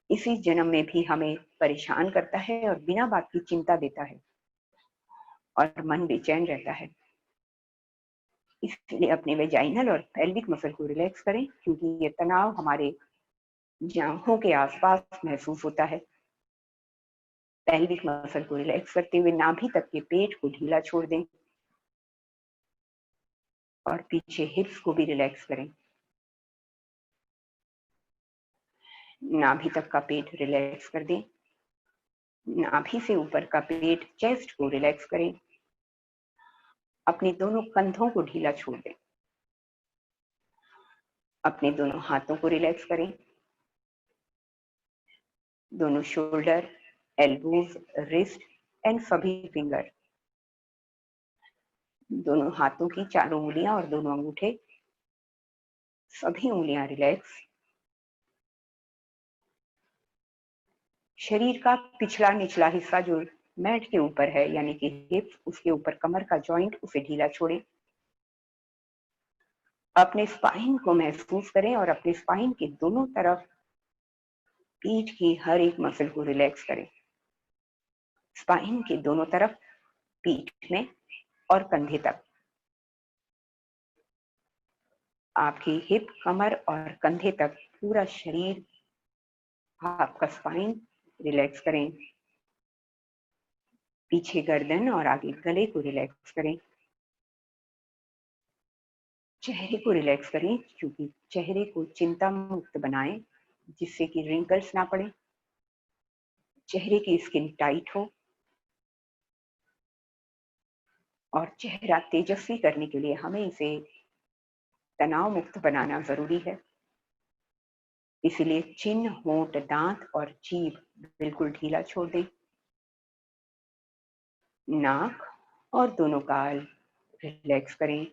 इसी जन्म में भी हमें परेशान करता है और बिना बात की चिंता देता है और मन बेचैन रहता है. इसलिए अपने वेजाइनल और पेल्विक मसल को रिलैक्स करें, क्योंकि ये तनाव हमारे जांघों के आसपास महसूस होता है. पेल्विक मसल को रिलैक्स करते हुए नाभि तक के पेट को ढीला छोड़ दें और पीछे हिप्स को भी रिलैक्स करें. नाभि तक का पेट रिलैक्स कर दें, नाभि से ऊपर का पेट, चेस्ट को रिलैक्स करें, अपने दोनों कंधों को ढीला छोड़ दें, अपने दोनों हाथों को रिलैक्स करें, दोनों शोल्डर, एल्बोज, रिस्ट एंड सभी फिंगर, दोनों हाथों की चारों उंगलियां और दोनों अंगूठे, सभी उंगलियां रिलैक्स. शरीर का पिछला निचला हिस्सा जो मैट के ऊपर है यानी कि हिप्स, उसके ऊपर कमर का जॉइंट, उसे ढीला छोड़ें. अपने स्पाइन को महसूस करें और अपने स्पाइन के दोनों तरफ पीठ की हर एक मसल को रिलैक्स करें. स्पाइन के दोनों तरफ, पीठ में और कंधे तक. आपकी हिप, कमर और कंधे तक पूरा शरीर आपका स्पाइन रिलैक्स करें, पीछे गर्दन और आगे गले को रिलैक्स करें, चेहरे को रिलैक्स करें, क्योंकि चेहरे को चिंता मुक्त बनाएं जिससे कि रिंकल्स ना पड़े, चेहरे की स्किन टाइट हो। और चेहरा तेजस्वी करने के लिए हमें इसे तनाव मुक्त बनाना जरूरी है। इसलिए चिन्ह, होंठ, दांत और जीभ बिल्कुल ढीला छोड़ दें। नाक और दोनों गाल रिलैक्स करें।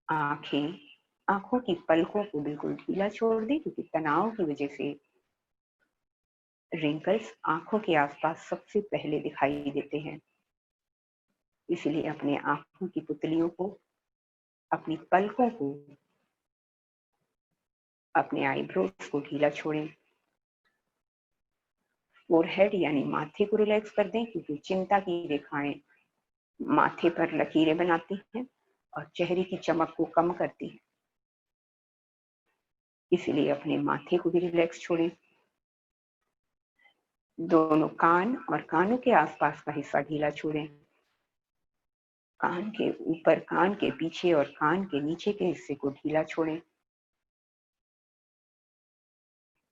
आंखों की पलकों को बिल्कुल ढीला छोड़ दें, क्योंकि तनाव की वजह से रिंकल्स आंखों के आसपास सबसे पहले दिखाई देते हैं। इसलिए अपने आंखों की पुतलियों को, अपनी पलकों को, अपने आईब्रोज को ढीला छोड़ें। फोरहेड यानी माथे को रिलैक्स कर दें, क्योंकि चिंता की रेखाएं माथे पर लकीरें बनाती हैं और चेहरे की चमक को कम करती हैं। इसलिए अपने माथे को भी रिलैक्स छोड़ें। दोनों कान और कानों के आसपास का हिस्सा ढीला छोड़ें। कान के ऊपर, कान के पीछे और कान के नीचे के हिस्से को ढीला छोड़ें।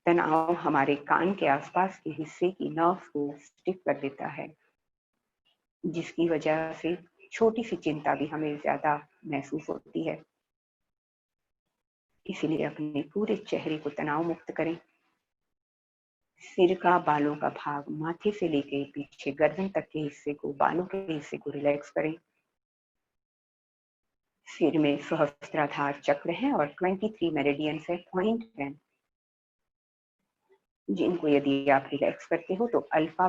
तनाव हमारे कान के आसपास के हिस्से की नर्व को स्टिफ कर देता है, जिसकी वजह से छोटी सी चिंता भी हमें ज्यादा महसूस होती है। इसलिए अपने पूरे चेहरे को तनाव मुक्त करें। सिर का, बालों का भाग, माथे से लेकर पीछे गर्दन तक के हिस्से को, बालों के हिस्से को रिलैक्स करें। सिर में सहस्त्राधार चक्र है और 23 मेरिडियंस है, पॉइंट है, जिनको यदि आप रिलैक्स करते हो तो अल्फा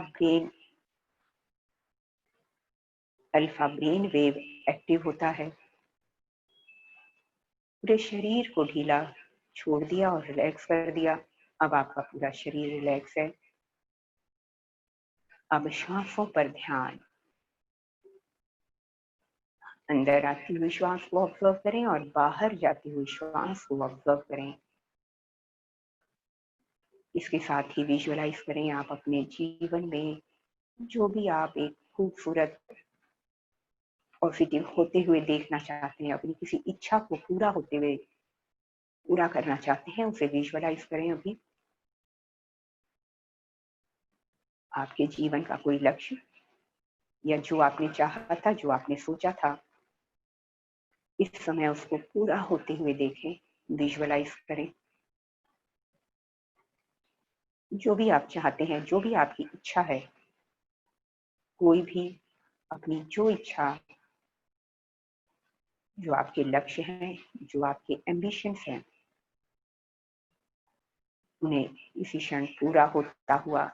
ब्रेन वेव एक्टिव होता है। पूरे शरीर को ढीला छोड़ दिया और रिलैक्स कर दिया। अब आपका पूरा शरीर रिलैक्स है। अब श्वासों पर ध्यान। अंदर आती हुई श्वास को ऑब्जर्व करें और बाहर जाती हुई श्वास को ऑब्जर्व करें। इसके साथ ही विजुअलाइज करें आप अपने जीवन में जो भी आप एक खूबसूरत पॉजिटिव होते हुए देखना चाहते हैं, अपनी किसी इच्छा को पूरा करना चाहते हैं, उसे विजुअलाइज करें। अभी आपके जीवन का कोई लक्ष्य या जो आपने चाहा था, जो आपने सोचा था, इस समय उसको पूरा होते हुए देखें, विजुअलाइज करें। जो भी आप चाहते हैं, जो भी आपकी इच्छा है, कोई भी अपनी जो इच्छा, जो आपके लक्ष्य हैं, जो आपके एम्बिशंस हैं, उन्हें इसी क्षण पूरा होता हुआ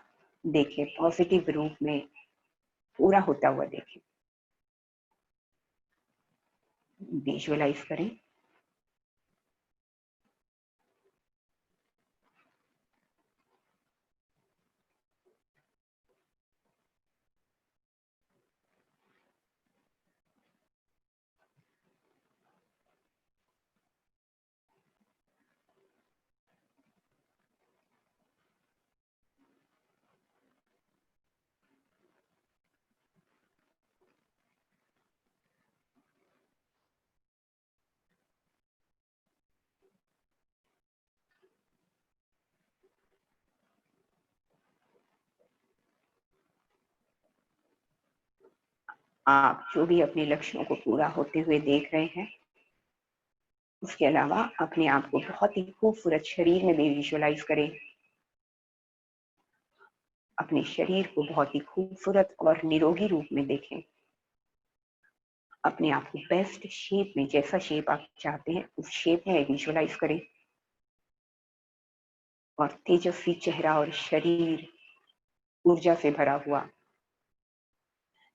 देखें, पॉजिटिव रूप में पूरा होता हुआ देखें, विजुअलाइज करें। आप जो भी अपने लक्ष्यों को पूरा होते हुए देख रहे हैं, उसके अलावा अपने आप को बहुत ही खूबसूरत शरीर में भी विजुअलाइज करें। अपने शरीर को बहुत ही खूबसूरत और निरोगी रूप में देखें। अपने आप को बेस्ट शेप में, जैसा शेप आप चाहते हैं उस शेप में विजुअलाइज करें। और तेजस्वी चेहरा और शरीर ऊर्जा से भरा हुआ,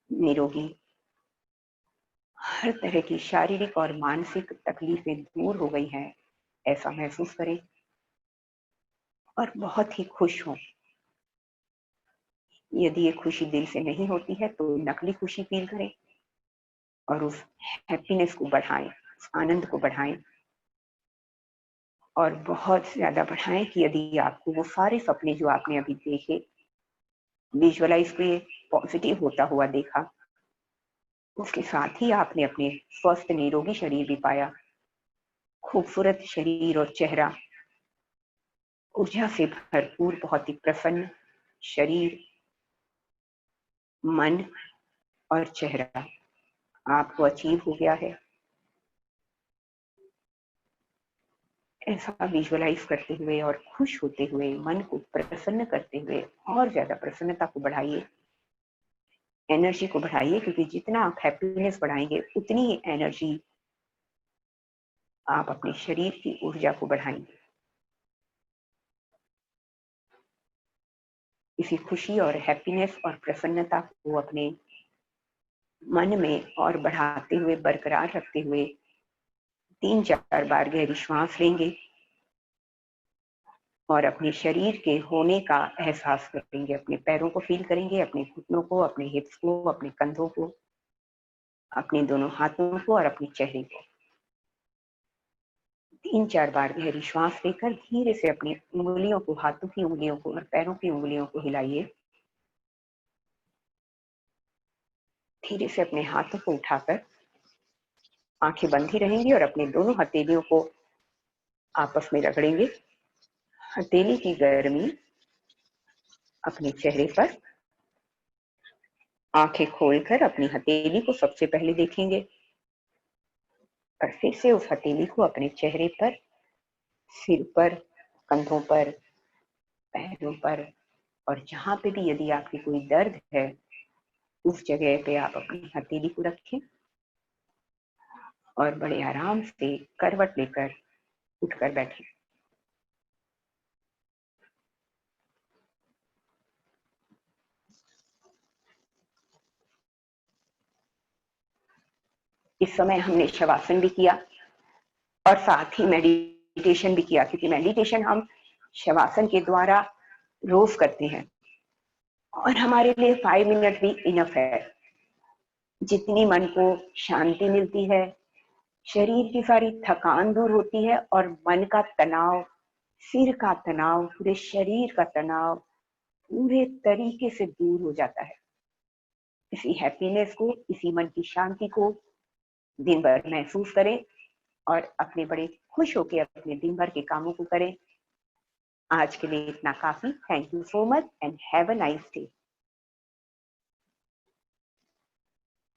निरोगी, हर तरह की शारीरिक और मानसिक तकलीफें दूर हो गई हैं, ऐसा महसूस करें और बहुत ही खुश हों। यदि ये खुशी दिल से नहीं होती है तो नकली खुशी फील करें और उस हैप्पीनेस को बढ़ाएं, उस आनंद को बढ़ाएं। और बहुत ज्यादा बढ़ाएं कि यदि आपको वो सारे सपने जो आपने अभी देखे, विजुअलाइज पे पॉजिटिव होता हुआ देखा, उसके साथ ही आपने अपने स्वस्थ निरोगी शरीर भी पाया, खूबसूरत शरीर और चेहरा, ऊर्जा से भरपूर, बहुत ही प्रसन्न शरीर, मन और चेहरा आपको अचीव हो गया है। ऐसा विजुअलाइज करते हुए और खुश होते हुए, मन को प्रसन्न करते हुए और ज्यादा प्रसन्नता को बढ़ाइए, एनर्जी को बढ़ाइए, क्योंकि जितना आप हैप्पीनेस बढ़ाएंगे उतनी ही एनर्जी आप अपने शरीर की ऊर्जा को बढ़ाएंगे। इसी खुशी और हैप्पीनेस और प्रसन्नता को अपने मन में और बढ़ाते हुए, बरकरार रखते हुए 3-4 बार गहरी श्वास लेंगे और अपने शरीर के होने का एहसास करेंगे। अपने पैरों को फील करेंगे, अपने घुटनों को, अपने हिप्स को, अपने कंधों को, अपने दोनों हाथों को और अपने चेहरे को। 3-4 बार गहरी श्वास लेकर धीरे से अपनी उंगलियों को, हाथों की उंगलियों को और पैरों की उंगलियों को हिलाइए। धीरे से अपने हाथों को उठाकर आंखें बंद ही रहेंगी और अपने दोनों हथेलियों को आपस में रगड़ेंगे। हथेली की गर्मी अपने चेहरे पर, आंखें खोलकर अपनी हथेली को सबसे पहले देखेंगे और फिर से उस हथेली को अपने चेहरे पर, सिर पर, कंधों पर, पैरों पर और जहां पे भी यदि आपकी कोई दर्द है उस जगह पे आप अपनी हथेली को रखें और बड़े आराम से करवट लेकर उठकर बैठें। इस समय हमने शवासन भी किया और साथ ही मेडिटेशन भी किया, क्योंकि मेडिटेशन हम शवासन के द्वारा रोज करते हैं और हमारे लिए 5 मिनट भी इनफ है। जितनी मन को शांति मिलती है, शरीर की सारी थकान दूर होती है और मन का तनाव, सिर का तनाव, पूरे शरीर का तनाव पूरे तरीके से दूर हो जाता है। इसी हैप्पीनेस को, इसी मन की शांति को दिन भर महसूस करें और अपने बड़े खुश होकर अपने दिन भर के कामों को करें। आज के लिए इतना काफी। Thank you so much and have a nice day.